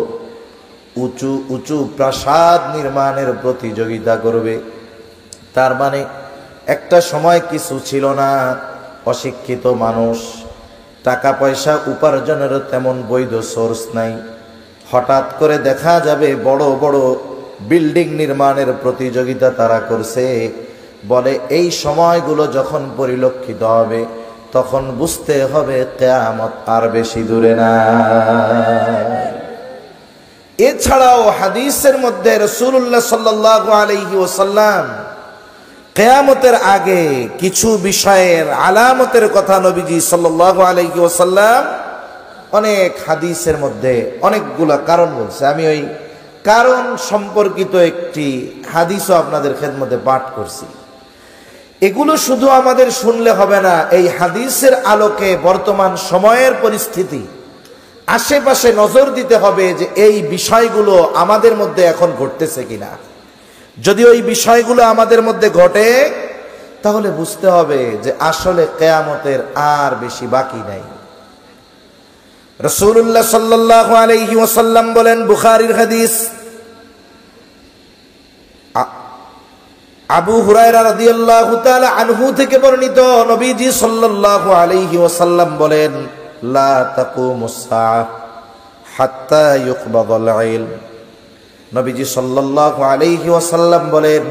উঁচু উঁচু প্রাসাদ নির্মাণের প্রতিযোগিতা করবে। তার মানে একটা সময় কিছু ছিল না, অশিক্ষিত মানুষ, টাকা পয়সা উপার্জনের তেমন বৈধ সোর্স নাই। হঠাৎ করে দেখা যাবে বড় বড় বিল্ডিং নির্মাণের প্রতিযোগিতা তারা করছে। বলে এই সময়গুলো যখন পরিলক্ষিত হবে তখন বুঝতে হবে কিয়ামত আর বেশি দূরে না। এছাড়াও হাদিসের মধ্যে রাসূলুল্লাহ সাল্লাল্লাহু আলাইহি ওয়াসাল্লাম কিয়ামতের আগে কিছু বিষয়ের আলামতের কথা নবীজি সাল্লাল্লাহু আলাইহি ওয়াসাল্লাম অনেক হাদিসের মধ্যে অনেকগুলা কারণ বলছে। আমি ওই কারণ সম্পর্কিত একটি হাদিসও আপনাদের খেদমতে পাঠ করছি। এগুলো শুধু আমাদের শুনলে হবে না, এই হাদিসের আলোকে বর্তমান সময়ের পরিস্থিতি আশেপাশে নজর দিতে হবে যে এই বিষয়গুলো আমাদের মধ্যে এখন ঘটতেছে কিনা। যদি ওই বিষয়গুলো আমাদের মধ্যে ঘটে তাহলে বুঝতে হবে যে আসলে কিয়ামতের আর বেশি বাকি নাই। রাসূলুল্লাহ সাল্লাল্লাহু আলাইহি ওয়াসাল্লাম বলেন, বুখারীর হাদিস, আবু হুরায়রা রাদিয়াল্লাহু তাআলা আনহু থেকে বর্ণিত, নবীজি সাল্লাল্লাহু আলাইহি ওয়াসাল্লাম বলেন, লা তাকুমুস সাআহ হাত্তা ইউকবাদাল ইলম। নবীজি সাল্লাল্লাহু আলাইহি ওয়াসাল্লাম বলেন,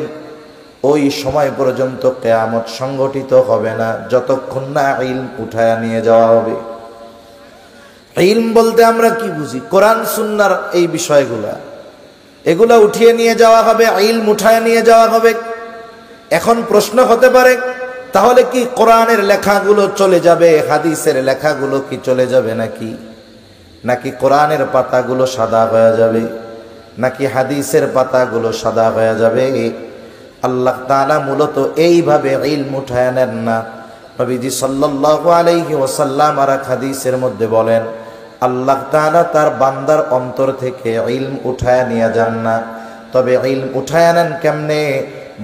ওই সময় পর্যন্ত কিয়ামত সংগঠিত হবে না যতক্ষণ না ইলম উঠায়া নিয়ে যাওয়া হবে। ইলম বলতে আমরা কি বুঝি? কোরআন সুন্নাহর এই বিষয়গুলা। এগুলা উঠিয়ে নিয়ে যাওয়া হবে, ইলম উঠায় নিয়ে যাওয়া হবে। এখন প্রশ্ন হতে পারে, তাহলে কি কোরআনের লেখাগুলো চলে যাবে, হাদিসের লেখাগুলো কি চলে যাবে নাকি কোরআনের পাতাগুলো সাদা হয়ে যাবে, নাকি হাদিসের পাতাগুলো সাদা হয়ে যাবে? আল্লাহ তাআলা মূলত এইভাবে ইলম উঠায় নেন না। নবীজি সাল্লাল্লাহু আলাইহি ওয়াসাল্লাম আর হাদিসের মধ্যে বলেন, আল্লাহ তাআলা তার বান্দার অন্তর থেকে ইলম উঠায় নিয়ে যান না। তবে ইলম উঠায় নেন কেমনে?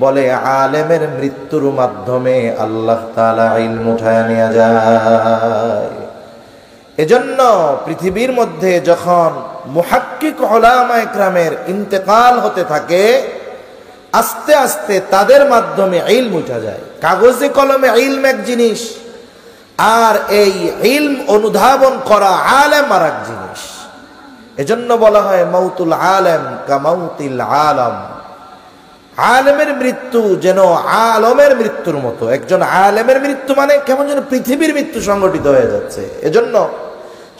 বলে আলেমের মৃত্যুর মাধ্যমে আল্লাহ তাআলা ইলম উঠায় নিয়ে যায়। এজন্য পৃথিবীর মধ্যে যখন মুহাক্কিক উলামায়ে কেরামের ইন্তেকাল হতে থাকে, আস্তে আস্তে তাদের মাধ্যমে ইলম উঠা যায়। কাগজে কলমে ইলম এক জিনিস, আর এই ইলম অনুধাবন করা আলেম আর এক জিনিস। এজন্য বলা হয় মাউতুল আলেম কামাউতিল আলম। আলেমের মৃত্যু যেন আলমের মৃত্যুর মতো। একজন আলেমের মৃত্যু মানে কেমন যেন পৃথিবীর মৃত্যু সংগঠিত হয়ে যাচ্ছে। এজন্য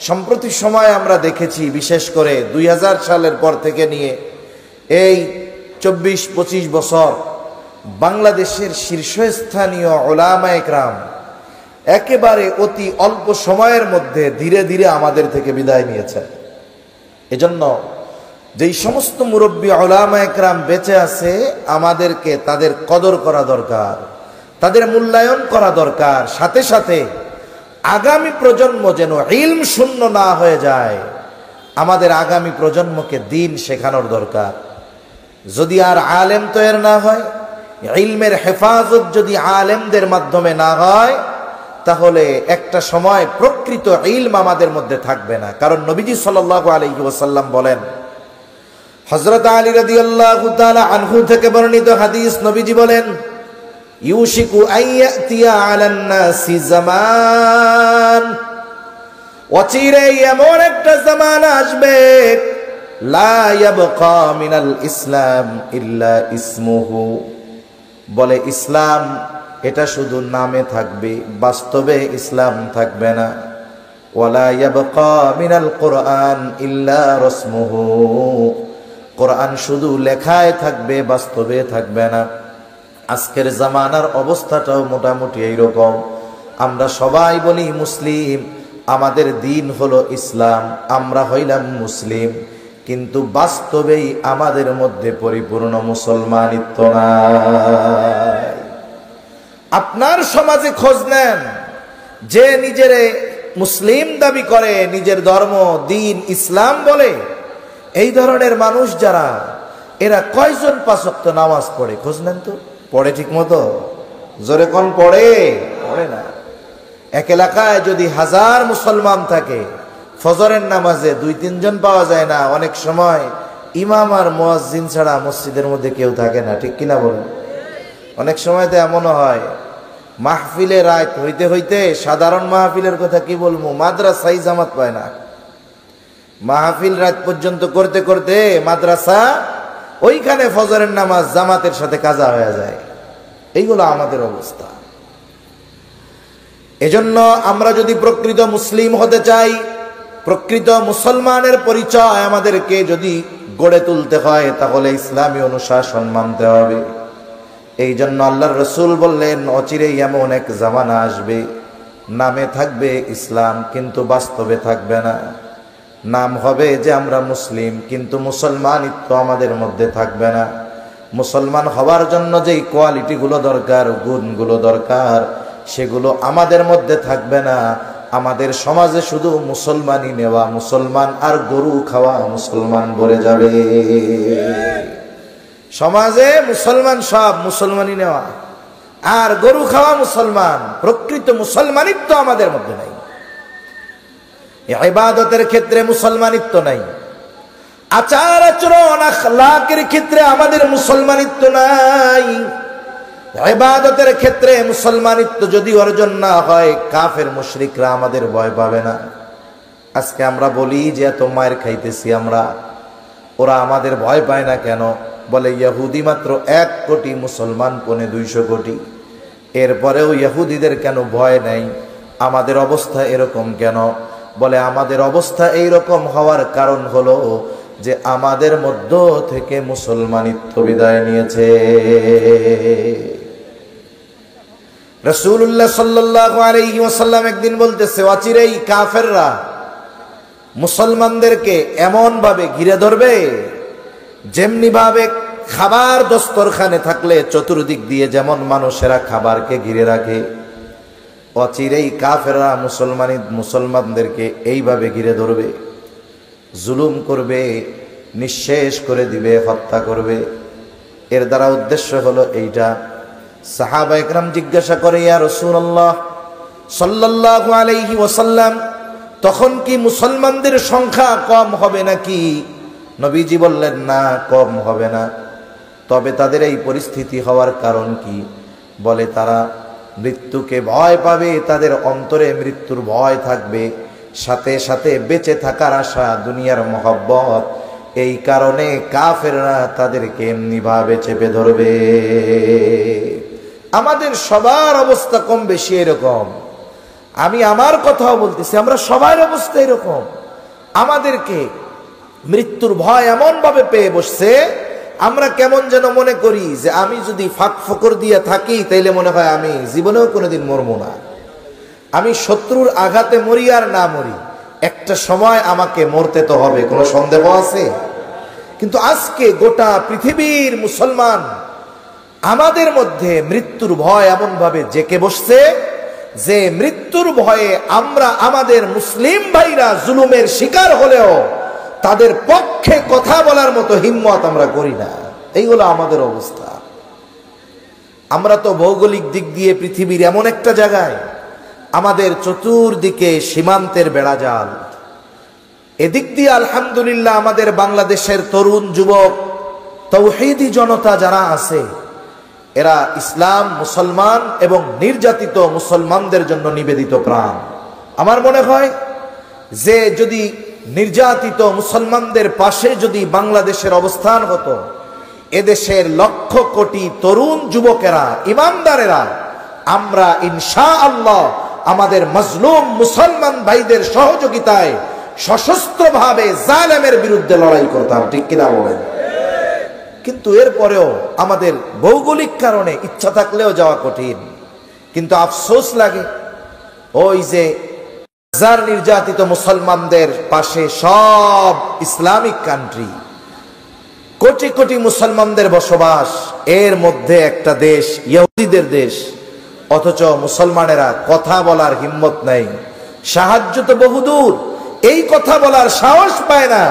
সম্প্রতি সময় আমরা দেখেছি, বিশেষ করে 2000 সালের পর থেকে নিয়ে এই 24-25 বছর বাংলাদেশের শীর্ষস্থানীয় উলামায়ে কেরাম একেবারে অতি অল্প সময়ের মধ্যে ধীরে ধীরে আমাদের থেকে বিদায় নিয়েছে। এজন্য যেই সমস্ত মুরব্বী উলামায়ে কেরাম বেঁচে আছে, আমাদেরকে তাদের কদর করা দরকার, তাদের মূল্যায়ন করা দরকার। সাথে সাথে আগামী প্রজন্ম যেন ইলম শূন্য না হয়ে যায়, আমাদের আগামী প্রজন্মকে দ্বীন শেখানোর দরকার। যদি আর আলেম তৈরি না হয়, ইলমের হেফাজত যদি আলেমদের মাধ্যমে না হয়, তাহলে একটা সময় প্রকৃত ইলম আমাদের মধ্যে থাকবে না। কারণ নবীজি সাল্লাল্লাহু আলাইহি ওয়াসাল্লাম বলেন, হযরত আলী রাদিয়াল্লাহু তাআলা আনহু থেকে বর্ণিত হাদিস, নবীজি বলেন, ইউশিকু আইয়াতিয়া আলান নাসি জামান, অচিরে এমন একটা জামানা আসবে, লা ইয়াবকা মিনাল ইসলাম ইল্লা ইসমুহু, বলে ইসলাম এটা শুধু নামে থাকবে, বাস্তবে ইসলাম থাকবে না। ওয়ালা ইয়াবকা মিনাল কুরআন ইল্লা রাসমুহু, কোরআন শুধু লেখায় থাকবে, বাস্তবে থাকবে না। আজকের জামানার অবস্থাটাও মোটামুটি এইরকম। আমরা সবাই বলি মুসলিম, আমাদের দিন হলো ইসলাম, আমরা হইলাম মুসলিম, কিন্তু বাস্তবেই আমাদের মধ্যে পরিপূর্ণ মুসলমানিত্ব নাই। আপনার সমাজে খোঁজ নেন, যে নিজের মুসলিম দাবি করে, নিজের ধর্ম দিন ইসলাম বলে, এই ধরনের মানুষ যারা, এরা কয়জন 5 ওয়াক্ত নামাজ পড়ে? খোঁজ নেন তো। পড়ে ঠিক মতো? জোরে কোন পড়ে? পড়ে না। এক এলাকায় যদি 1000 মুসলমান থাকে, ফজরের নামাজে 2-3 জন পাওয়া যায় না। অনেক সময় ইমাম আর মুয়াজ্জিন ছাড়া মসজিদের মধ্যে কেউ থাকে না, ঠিক কিনা বলেন? অনেক সময় তো এমনও হয়, মাহফিলে রাত হইতে হইতে, সাধারণ মাহফিলের কথা কি বলবো, মাদ্রাসায় জামাত পায় না। মাহফিল রাত পর্যন্ত করতে করতে মাদ্রাসা, ওইখানে ফজরের নামাজ জামাতের সাথে কাজা হয়ে যায়। এইগুলো আমাদের অবস্থা। এজন্য আমরা যদি প্রকৃত মুসলিম হতে চাই, প্রকৃত মুসলমানের পরিচয় আমাদেরকে যদি গড়ে তুলতে হয়, তাহলে ইসলামী অনুশাসন মানতে হবে। এই জন্য আল্লাহর রাসূল বললেন, অচিরেই এমন এক জামানা আসবে, নামে থাকবে ইসলাম কিন্তু বাস্তবে থাকবে না। নাম হবে যে আমরা মুসলিম, কিন্তু মুসলমানিত্ব আমাদের মধ্যে থাকবে না। মুসলমান হওয়ার জন্য যেই কোয়ালিটিগুলো দরকার, গুণগুলো দরকার, সেগুলো আমাদের মধ্যে থাকবে না। আমাদের সমাজে শুধু মুসলমানই নেওয়া মুসলমান, আর গরু খাওয়া মুসলমান ভরে যাবে। সমাজে মুসলমান, সব মুসলমানই নেওয়া আর গরু খাওয়া মুসলমান। প্রকৃত মুসলমানিত্ব আমাদের মধ্যে নাই। ইবাদতের ক্ষেত্রে মুসলমানিত্ব নাই, আচার আচরণ আখলাকের ক্ষেত্রে আমাদের মুসলমানিত্ব নাই। ইবাদতের ক্ষেত্রে মুসলমানিত্ব যদি অর্জন না হয়, কাফের মুশরিকরা আমাদের ভয় পাবে না। আজকে আমরা বলি যে এত মায়ের খাইতেছি আমরা, ওরা আমাদের ভয় পায় না কেন? বলে ইহুদি মাত্র 1 কোটি, মুসলমান 250 কোটি। এরপরেও ইহুদিদের কেন ভয় নাই? আমাদের অবস্থা এরকম কেন? বলে আমাদের অবস্থা এইরকম হওয়ার কারণ হলো, যে আমাদের মধ্য থেকে মুসলমানিত্ব বিদায় নিয়েছে। রাসূলুল্লাহ সাল্লাল্লাহু আলাইহি ওয়াসাল্লাম একদিন বলতেছে, অচিরেই কাফেররা মুসলমানদেরকে এমন ভাবে ঘিরে ধরবে যেমনি ভাবে খাবার দস্তরখানে থাকলে চতুর্দিক দিয়ে যেমন মানুষেরা খাবারকে ঘিরে রাখে, অচিরেই কাফেররা মুসলমানদেরকে এইভাবে ঘিরে ধরবে, জুলুম করবে, নিঃশেষ করে দিবে, হত্যা করবে। এর দ্বারা উদ্দেশ্য হলো এইটা। সাহাবা একরাম জিজ্ঞাসা করে, ইয়া রাসূলুল্লাহ সাল্লাল্লাহু আলাইহি ওয়াসাল্লাম, তখন কি মুসলমানদের সংখ্যা কম হবে নাকি? নবীজি বললেন, না, কম হবে না। তবে তাদের এই পরিস্থিতি হওয়ার কারণ কি? বলে তারা মৃত্যুকে ভয় পাবে, তাদের অন্তরে মৃত্যুর ভয় থাকবে, সাথে সাথে বেঁচে থাকার আশা, দুনিয়ার মহব্বত। এই কারণে কাফেররা তাদেরকে এমনি ভাবে চেপে ধরবে। আমাদের সবার অবস্থা কম বেশি এরকম। আমি আমার কথাও বলতেছি, আমরা সবার অবস্থা এরকম। আমাদেরকে মৃত্যুর ভয় এমন ভাবে পেয়ে বসছে, আমরা কেমন যেন মনে করি যে আমি যদি ফাঁক ফকর দিয়ে থাকি তাইলে মনে হয় আমি জীবনেও কোনোদিন মরবো না। আমি শত্রুর আঘাতে মরি আর না মরি, একটা সময় আমাকে মরতে তো হবে, কোনো সন্দেহ আছে? কিন্তু আজকে গোটা পৃথিবীর মুসলমান, আমাদের মধ্যে মৃত্যুর ভয় এমন ভাবে জেকে বসছে যে মৃত্যুর ভয়ে আমরা আমাদের মুসলিম ভাইরা জুলুমের শিকার হলেও তাদের পক্ষে কথা বলার মতো হিম্মত আমরা করি না। এই হলো আমাদের অবস্থা। আমরা তো ভৌগোলিক দিক দিয়ে পৃথিবীর এমন একটা জায়গায়, আমাদের চতুর্দিকে সীমান্তের বেড়াজাল। এদিক দিয়ে আলহামদুলিল্লাহ আমাদের বাংলাদেশের তরুণ যুবক তৌহিদি জনতা যারা আছে, এরা ইসলাম, মুসলমান এবং নির্যাতিত মুসলমানদের জন্য নিবেদিত প্রাণ। আমার মনে হয় যে যদি নির্যাতিত মুসলমানদের পাশে যদি বাংলাদেশের অবস্থান হতো, এদেশের লক্ষ কোটি তরুণ যুবকেরা, ইমানদারেরা, আমরা ইনশাআল্লাহ আমাদের মজলুম মুসলমান ভাইদের সহযোগিতায় সশস্ত্রভাবে জালেমের বিরুদ্ধে লড়াই করতাম। ঠিক কিনা বলেন? কিন্তু এরপরেও আমাদের ভৌগোলিক কারণে ইচ্ছা থাকলেও যাওয়া কঠিন। কিন্তু আফসোস লাগে, ওই যে হাজার নির্যাতিত মুসলমানদের পাশে সব ইসলামিক কান্ট্রি, কোটি কোটি মুসলমানদের বসবাস, এর মধ্যে একটা দেশ ইহুদিদের দেশ, অথচ মুসলমানেরা কথা বলার হিম্মত নেই। সাহায্য তো বহুদূর, এই কথা বলার সাহস পায় না।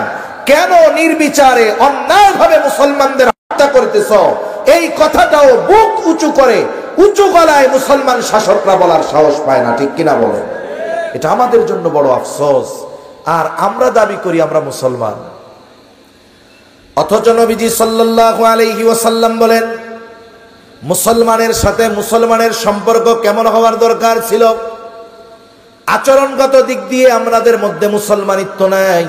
কেন নির্বিচারে অন্যায়ভাবে মুসলমানদের হত্যা করতেছ, এই কথাটাও বুক উঁচু করে উঁচু গলায় মুসলমান শাসকরা বলার সাহস পায় না। ঠিক কিনা বলেন? এটা আমাদের জন্য বড় আফসোস। আর আমরা দাবি করি আমরা মুসলমান, অথচ নবীজি সাল্লাল্লাহু আলাইহি ওয়াসাল্লাম বলেন মুসলমানের সাথে মুসলমানের সম্পর্ক কেমন হওয়ার দরকার ছিল। আচরণগত দিক দিয়ে আমাদের মধ্যে মুসলমানিত্ব নাই।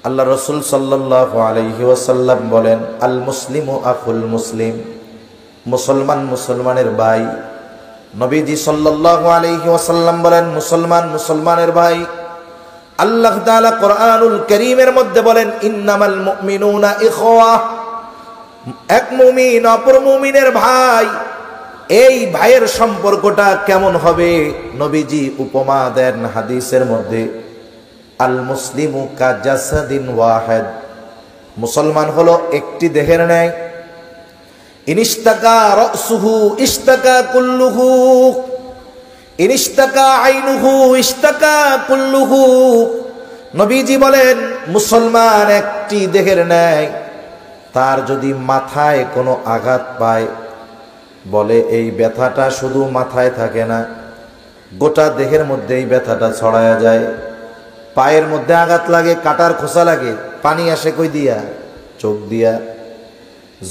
আল্লাহ রসুল সাল্লাল্লাহু আলাইহি ওয়াসাল্লাম বলেন, আল মুসলিমু আখুল মুসলিম, মুসলমান মুসলমানের ভাই। নবীজি সাল্লাল্লাহু আলাইহি ওয়াসাল্লাম বলেন, মুসলমান মুসলমানের ভাই। আল্লাহ তাআলা কোরআনুল কারীমের মধ্যে বলেন, ইন্নামাল মুমিনুনা ইখওয়াহ, এক মুমিন অপর মুমিনের ভাই। এই ভাইয়ের সম্পর্কটা কেমন হবে? নবীজি উপমা দেন হাদিসের মধ্যে, আল মুসলিমু কাজাসাদিন ওয়াহিদ, মুসলমান হলো একটি দেহের ন্যায়। ইনিস্তাকা রাসুহু ইস্তাকা কুল্লুহু, ইনিস্তাকা আইনুহু ইস্তাকা কুল্লুহু। নবীজি বলেন মুসলমান একটি দেহের ন্যায়, তার যদি মাথায় কোনো আঘাত পায়, বলে এই ব্যথাটা শুধু মাথায় থাকে না, গোটা দেহের মধ্যে এই ব্যথাটা ছড়ায়া যায়। পায়ের মধ্যে আঘাত লাগে, কাটার খোসা লাগে, পানি আসে কই দিয়া? চোখ দিয়া,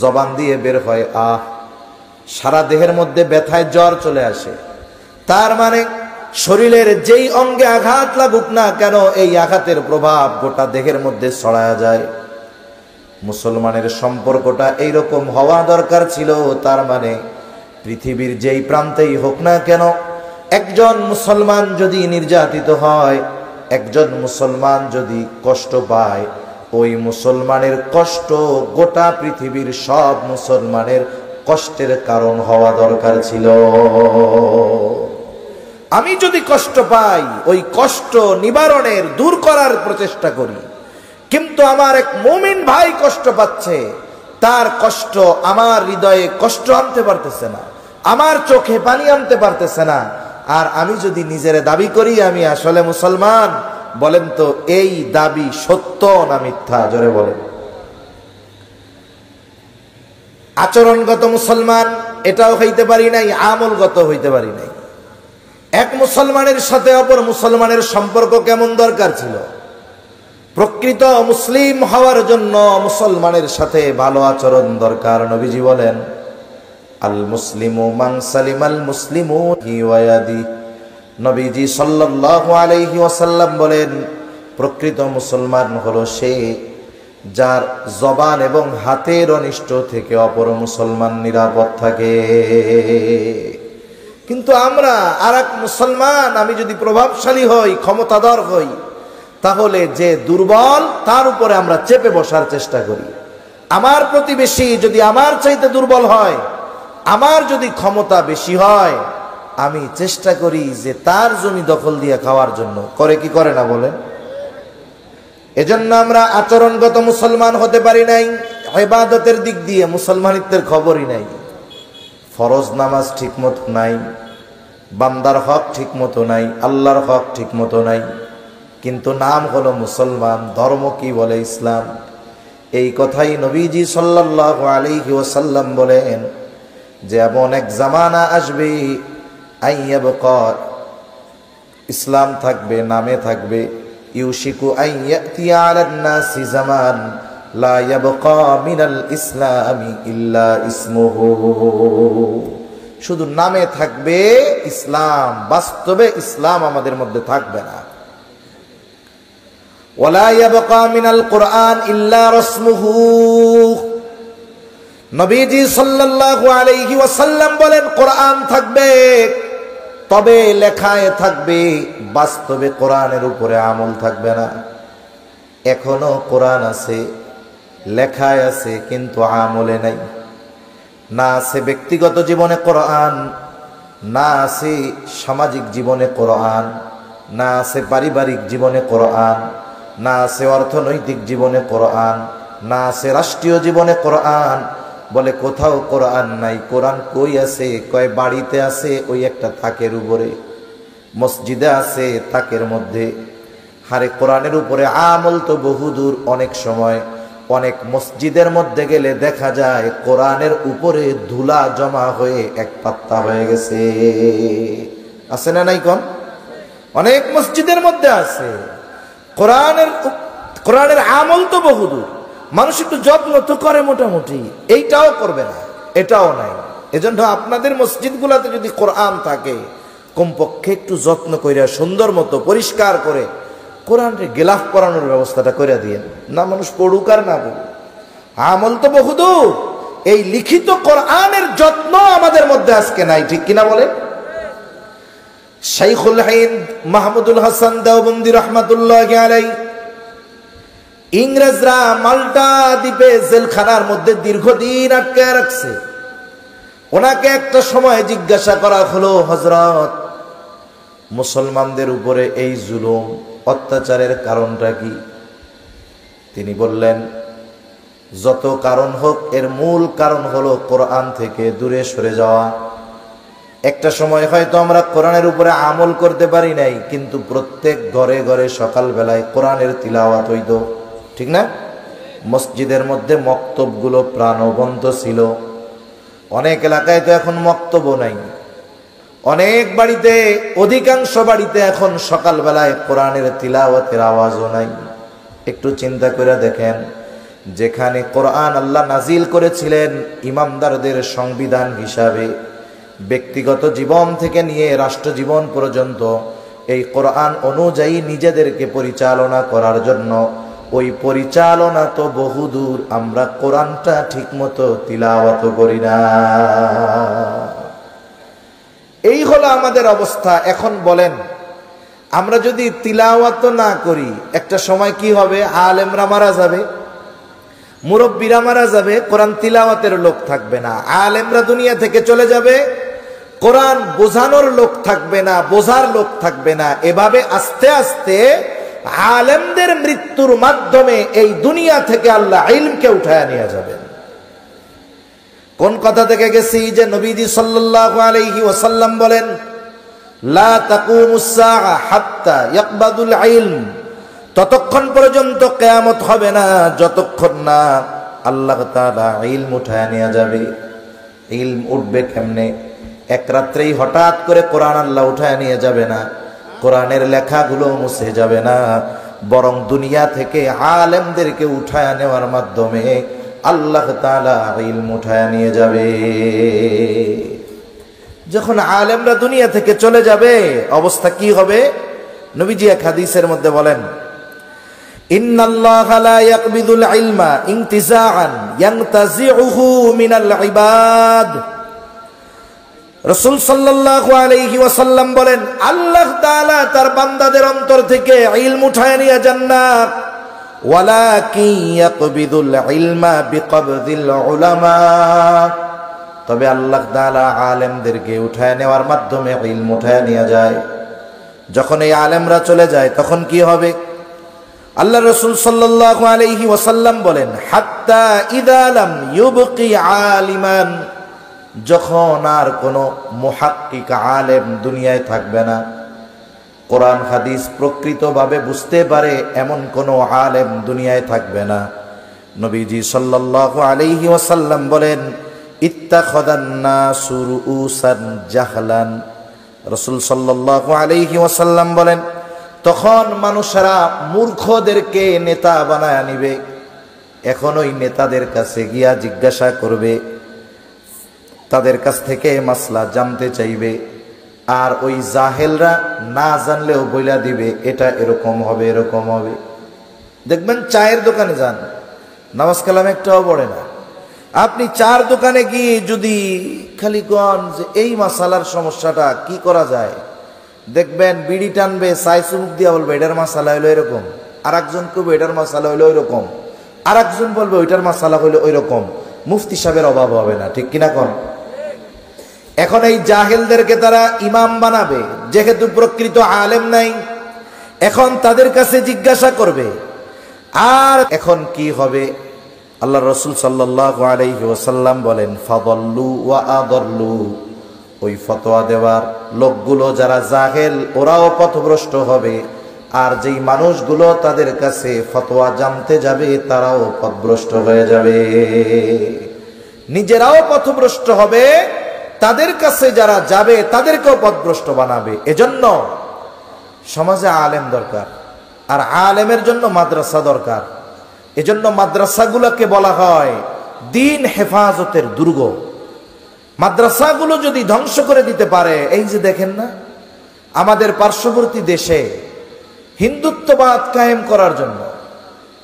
জবান দিয়ে বের হয় আহ। সারা দেহের মধ্যে ব্যথায় জ্বর চলে আসে। তার মানে শরীরের যেই অঙ্গে আঘাত লাগুক না কেন, এই আঘাতের প্রভাব গোটা দেহের মধ্যে ছড়ায়া যায়। মুসলমানের সম্পর্কটা এইরকম হওয়া দরকার ছিল। তার মানে পৃথিবীর যেই প্রান্তেই হোক না কেন, একজন মুসলমান যদি নির্যাতিত হয়, একজন মুসলমান যদি কষ্ট পায়, ওই মুসলমানের কষ্ট গোটা পৃথিবীর সব মুসলমানের কষ্টের কারণ হওয়া দরকার ছিল। আমি যদি কষ্ট পাই, ওই কষ্ট নিবারণের দূর করার প্রচেষ্টা করি, কিন্তু আমার এক মুমিন ভাই কষ্ট পাচ্ছে, তার কষ্ট আমার হৃদয়ে কষ্ট আনতে পারতেছে না, আমার চোখে পানি আনতে পারতেছে না, আর আমি যদি নিজের দাবি করি আমি আসলে মুসলমান, বলেন তো এই দাবি সত্য না মিথ্যা? জোরে বলেন। আচরণগত মুসলমান এটাও হইতে পারি নাই, আমলগত হইতে পারি নাই। এক মুসলমানের সাথে অপর মুসলমানের সম্পর্ক কেমন দরকার ছিল? প্রকৃত মুসলিম হওয়ার জন্য মুসলমানের সাথে ভালো আচরণ দরকার। নবীজি বলেন, আল মুসলিমু মান সালিমাল মুসলিমুনা ওয়া ইয়াদি। নবীজি সাল্লাল্লাহু আলাইহি ওয়াসাল্লাম বলেন, প্রকৃত মুসলমান হলো সে যার জবান এবং হাতের অনিষ্ট থেকে অপর মুসলমান নিরাপদ থাকে। কিন্তু আমরা আরেক মুসলমান, আমি যদি প্রভাবশালী হই, ক্ষমতাধর হই, তাহলে যে দুর্বল তার উপরে আমরা চেপে বসার চেষ্টা করি। আমার প্রতিবেশী যদি আমার চাইতে দুর্বল হয়, আমার যদি ক্ষমতা বেশি হয়, আমি চেষ্টা করি যে তার জমি দখল দিয়ে খাওয়ার জন্য। করে কি করে না বলেন? এজন্য আমরা আচরণগত মুসলমান হতে পারি নাই, ইবাদতের দিক দিয়ে মুসলমানিত্বের খবরই নাই। ফরজ নামাজ ঠিক মতো নাই, বান্দার হক ঠিক মতো নাই, আল্লাহর হক ঠিক মতো নাই, কিন্তু নাম হলো মুসলমান। ধর্ম কি বলে? ইসলাম। এই কথাই নবীজি সাল্লাল্লাহু আলাইহি ওয়াসাল্লাম বলেন যে এমন এক জামানা আসবে, আইয়াবকা, ইসলাম থাকবে, নামে থাকবে, ইউশিকু আইয়াতিয়া আলান নাসি জামান লা ইয়াবকা মিনাল ইসলামি ইল্লা ইসমুহু। শুধু নামে থাকবে ইসলাম, বাস্তবে ইসলাম আমাদের মধ্যে থাকবে না। ওয়ালা ইয়াবকা মিনাল কুরআন ইল্লা রাসমুহু। নবীজি সাল্লাল্লাহু আলাইহি ওয়াসাল্লাম বলেন, কোরআন থাকবে, তবে লেখায় থাকবে, বাস্তবে কোরআনের উপরে আমল থাকবে না। এখনো কোরআন আছে, লেখায় আছে, কিন্তু আমলে নাই। না আছে ব্যক্তিগত জীবনে কোরআন, না আছে সামাজিক জীবনে কোরআন, না আছে পারিবারিক জীবনে কোরআন, না আছে অর্থনৈতিক জীবনে কোরআন, না আছে রাষ্ট্রীয় জীবনে কোরআন। বলে কোথাও কোরআন নাই। কোরআন কই আছে? কয় বাড়িতে আছে, ওই একটা তাকের উপরে, মসজিদে আছে তাকের মধ্যে। হারে কোরআনের উপরে আমল তো বহুদূর। অনেক সময় অনেক মসজিদের মধ্যে গেলে দেখা যায় কোরআনের উপরে ধুলা জমা হয়ে এক পাত্তা হয়ে গেছে। আছে না নাই কোন? অনেক মসজিদের মধ্যে আছে। কোরআনের আমল তো বহুদূর। মানুষ একটু যত্ন তো করে মোটামুটি, এইটাও করবে না, এটাও নাই। এজন্য আপনাদের মসজিদগুলোতে যদি কোরআন থাকে, কমপক্ষে একটু যত্ন করে সুন্দর মতো পরিষ্কার করে কোরআনকে গিলাফ পরানোর ব্যবস্থাটা করে দিয়েন। না মানুষ পড়ুক আর না পড়ুক, আমল তো বহুদূর। এই লিখিত কোরআনের যত্ন আমাদের মধ্যে আজকে নাই, ঠিক কিনা বলেন? শাইখুল হিন্দ মাহমুদুল হাসান দেওবন্দি রহমাতুল্লাহি আলাইহি, ইংরেজরা মাল্টা দ্বীপে জেলখানার মধ্যে দীর্ঘদিন আটকে রাখছে। ওনাকে একটা সময় জিজ্ঞাসা করা হলো, হযরত, মুসলমানদের উপরে এই জুলুম অত্যাচারের কারণটা কি? তিনি বললেন, যত কারণ হোক, এর মূল কারণ হলো কোরআন থেকে দূরে সরে যাওয়া। একটা সময় হয়তো আমরা কোরআনের উপরে আমল করতে পারি নাই, কিন্তু প্রত্যেক ঘরে ঘরে সকালবেলায় কোরআনের তিলাওয়াত হইত, ঠিক না? মসজিদের মধ্যে মক্তবগুলো প্রাণবন্ত ছিল। অনেক এলাকায় তো এখন মক্তব নাই। অনেক বাড়িতে, অধিকাংশ বাড়িতে এখন সকালবেলায় কোরআনের তিলাওয়াতের আওয়াজও নাই। একটু চিন্তা করে দেখেন, যেখানে কোরআন আল্লাহ নাজিল করেছিলেন ইমামদারদের সংবিধান হিসাবে, ব্যক্তিগত জীবন থেকে নিয়ে রাষ্ট্র জীবন পর্যন্ত এই কোরআন অনুযায়ী নিজেদেরকে পরিচালনা করার জন্য, ওই পরিচালনা তো বহুদূর। আমরা কোরআনটা ঠিক মতো তিলাওয়াত করি না। এই হলো আমাদের অবস্থা। এখন বলেন, আমরা যদি তিলাওয়াত না করি, একটা সময় কি হবে? আলেমরা মারা যাবে, মুরব্বীরা মারা যাবে, কোরআন তিলাওয়াতের লোক থাকবে না। আলেমরা দুনিয়া থেকে চলে যাবে, কোরআন বোঝানোর লোক থাকবে না, বোঝার লোক থাকবে না। এভাবে আস্তে আস্তে আলেমদের মৃত্যুর মাধ্যমে এই দুনিয়া থেকে আল্লাহ ইলমকে উঠায় নিয়ে যাবেন। কোন কথা থেকে গেছি? যে নবীজি সাল্লাল্লাহু আলাইহি ওয়াসাল্লাম বলেন, লা তাকুমুস সাআ হাত্তা ইয়াকবাদুল ইলম, ততক্ষণ পর্যন্ত কিয়ামত হবে না যতক্ষণ না আল্লাহ তাআলা ইলম উঠায় নিয়ে যাবে। ইলম উঠবে কেমনে? এক রাত্রেই হঠাৎ করে কোরআন আল্লাহ উঠায় নিয়ে যাবে না, কোরআনের লেখাগুলো মুছে যাবে না, বরং দুনিয়া থেকে আলেমদেরকে উঠায় নেওয়ার মাধ্যমে আল্লাহ তাআলা ইলম উঠায় নিয়ে যাবে। যখন আলেমরা দুনিয়া থেকে চলে যাবে অবস্থা কি হবে? নবীজি এক হাদিসের মধ্যে বলেন, ইন্নাল্লাহা লা ইয়াকবিদুল ইলমা ইনতিজাআন ইয়ানতাজিউহু মিনাল ইবাদ। রাসূল সাল্লাল্লাহু আলাইহি ওয়াসাল্লাম বলেন, আল্লাহ তাআলা তার বান্দাদের অন্তর থেকে ইলম উঠায় নিয়ে যান না, ওয়ালাকিন ইয়াকবিদুল ইলমা বিকবদিল উলামা, তবে আল্লাহ তাআলা আলেমদেরকে উঠায় নেওয়ার মাধ্যমে ইলম উঠায় নিয়ে যায়। যখন এই আলেমরা চলে যায় তখন কি হবে? আল্লাহ রাসূল সাল্লাল্লাহু আলাইহি ওয়াসাল্লাম বলেন, হাত্তা ইযা লাম ইউবকি আলিমান, যখন আর কোনো মুহাক্কিক আলেম দুনিয়ায় থাকবে না, কোরআন হাদিস প্রকৃতভাবে বুঝতে পারে এমন কোনো আলেম দুনিয়ায় থাকবে না, নবীজি সাল্লাল্লাহু আলাইহি ওয়াসাল্লাম বলেন, ইত্তাখাযান নাসু রুউসান জাহলান। রাসূল সাল্লাল্লাহু আলাইহি ওয়াসাল্লাম বলেন, তখন মানুষেরা মূর্খদেরকে নেতা বানায় নিবে। এখন ওই নেতাদের কাছে গিয়া জিজ্ঞাসা করবে, তাদের কাছ থেকে মাসলা জানতে চাইবে, আর ওই জাহেলরা না জানলেও বইলা দিবে এটা এরকম হবে, এরকম হবে। দেখবেন চায়ের দোকানে যান, নামাজ কালাম একটাও পড়ে না, আপনি চার দোকানে গিয়ে যদি খালি কোন যে এই মাসালার সমস্যাটা কি করা যায়, দেখবেন বিড়ি টানবে, চাই চুমুক দিয়া বলবে এটার মাসালা হইলো এরকম, আর একজন কবে এটার মাসালা হইলো ওই রকম, আর একজন বলবে ওইটার মাসালা হইলো ওই রকম। মুফতি সাহেবের অভাব হবে না, ঠিক কিনা কোন? এখন এই জাহেলদেরকে তারা ইমাম বানাবে, যেহেতু প্রকৃত আলেম নাই, এখন তাদের কাছে জিজ্ঞাসা করবে। আর এখন কি হবে? আল্লাহ রাসূল সাল্লাল্লাহু আলাইহি ওয়াসাল্লাম বলেন, ফাদাল্লু ওয়া আদাল্লু, ওই ফতোয়া দেওয়ার লোকগুলো যারা জাহেল ওরাও পথভ্রষ্ট হবে, আর যেই মানুষগুলো তাদের কাছে ফতোয়া জানতে যাবে তারাও পথভ্রষ্ট হয়ে যাবে, নিজেরাও পথভ্রষ্ট হবে, তাদের কাছে যারা যাবে তাদেরকেও পথভ্রষ্ট বানাবে। এজন্য সমাজে আলেম দরকার, আর আলেমের জন্য মাদ্রাসা দরকার। এজন্য মাদ্রাসাগুলোকে বলা হয় দ্বীন হেফাজতের দুর্গ। মাদ্রাসাগুলো যদি ধ্বংস করে দিতে পারে, এই যে দেখেন না আমাদের পার্শ্ববর্তী দেশে হিন্দুত্ববাদ কায়েম করার জন্য,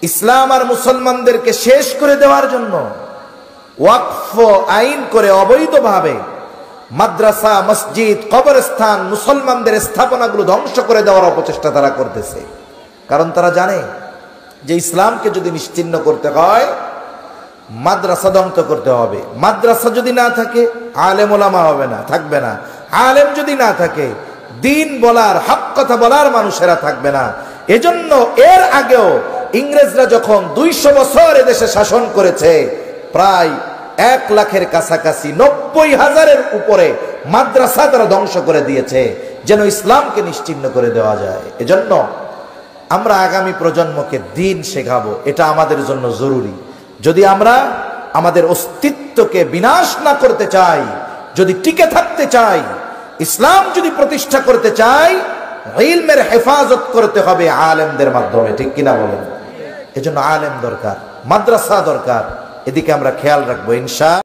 ইসলাম আর মুসলমানদেরকে শেষ করে দেওয়ার জন্য ওয়াকফ আইন করে অবৈধভাবে মাদ্রাসা, মসজিদ, কবরস্থান, মুসলমানদের স্থাপনাগুলো ধ্বংস করে দেওয়ার অপচেষ্টা তারা করতেছে। কারণ তারা জানে যে ইসলামকে যদি নিশ্চিহ্ন করতে হয় মাদ্রাসা ধ্বংস করতে হবে। মাদ্রাসা যদি না থাকে আলেম ওলামা হবে না, থাকবে না। আলেম যদি না থাকে দিন বলার, হক কথা বলার মানুষেরা থাকবে না। এজন্য এর আগেও ইংরেজরা যখন 200 বছর এদেশে শাসন করেছে, প্রায় 1 লাখের কাছাকাছি 90,000-এর উপরে মাদ্রাসা তারা ধ্বংস করে দিয়েছে, যেন ইসলামকে নিশ্চিহ্ন করে দেওয়া যায়। এজন্য আমরা আগামী প্রজন্মকে দিন শেখাবো, এটা আমাদের জন্য জরুরি। যদি আমরা আমাদের অস্তিত্বকে বিনাশ না করতে চাই, যদি টিকে থাকতে চাই, ইসলাম যদি প্রতিষ্ঠা করতে চাই, ইলমের হেফাজত করতে হবে আলেমদের মাধ্যমে, ঠিক কিনা বলেন? এজন্য আলেম দরকার, মাদ্রাসা দরকার, এদিকে আমরা খেয়াল রাখবো ইনশাআল্লাহ।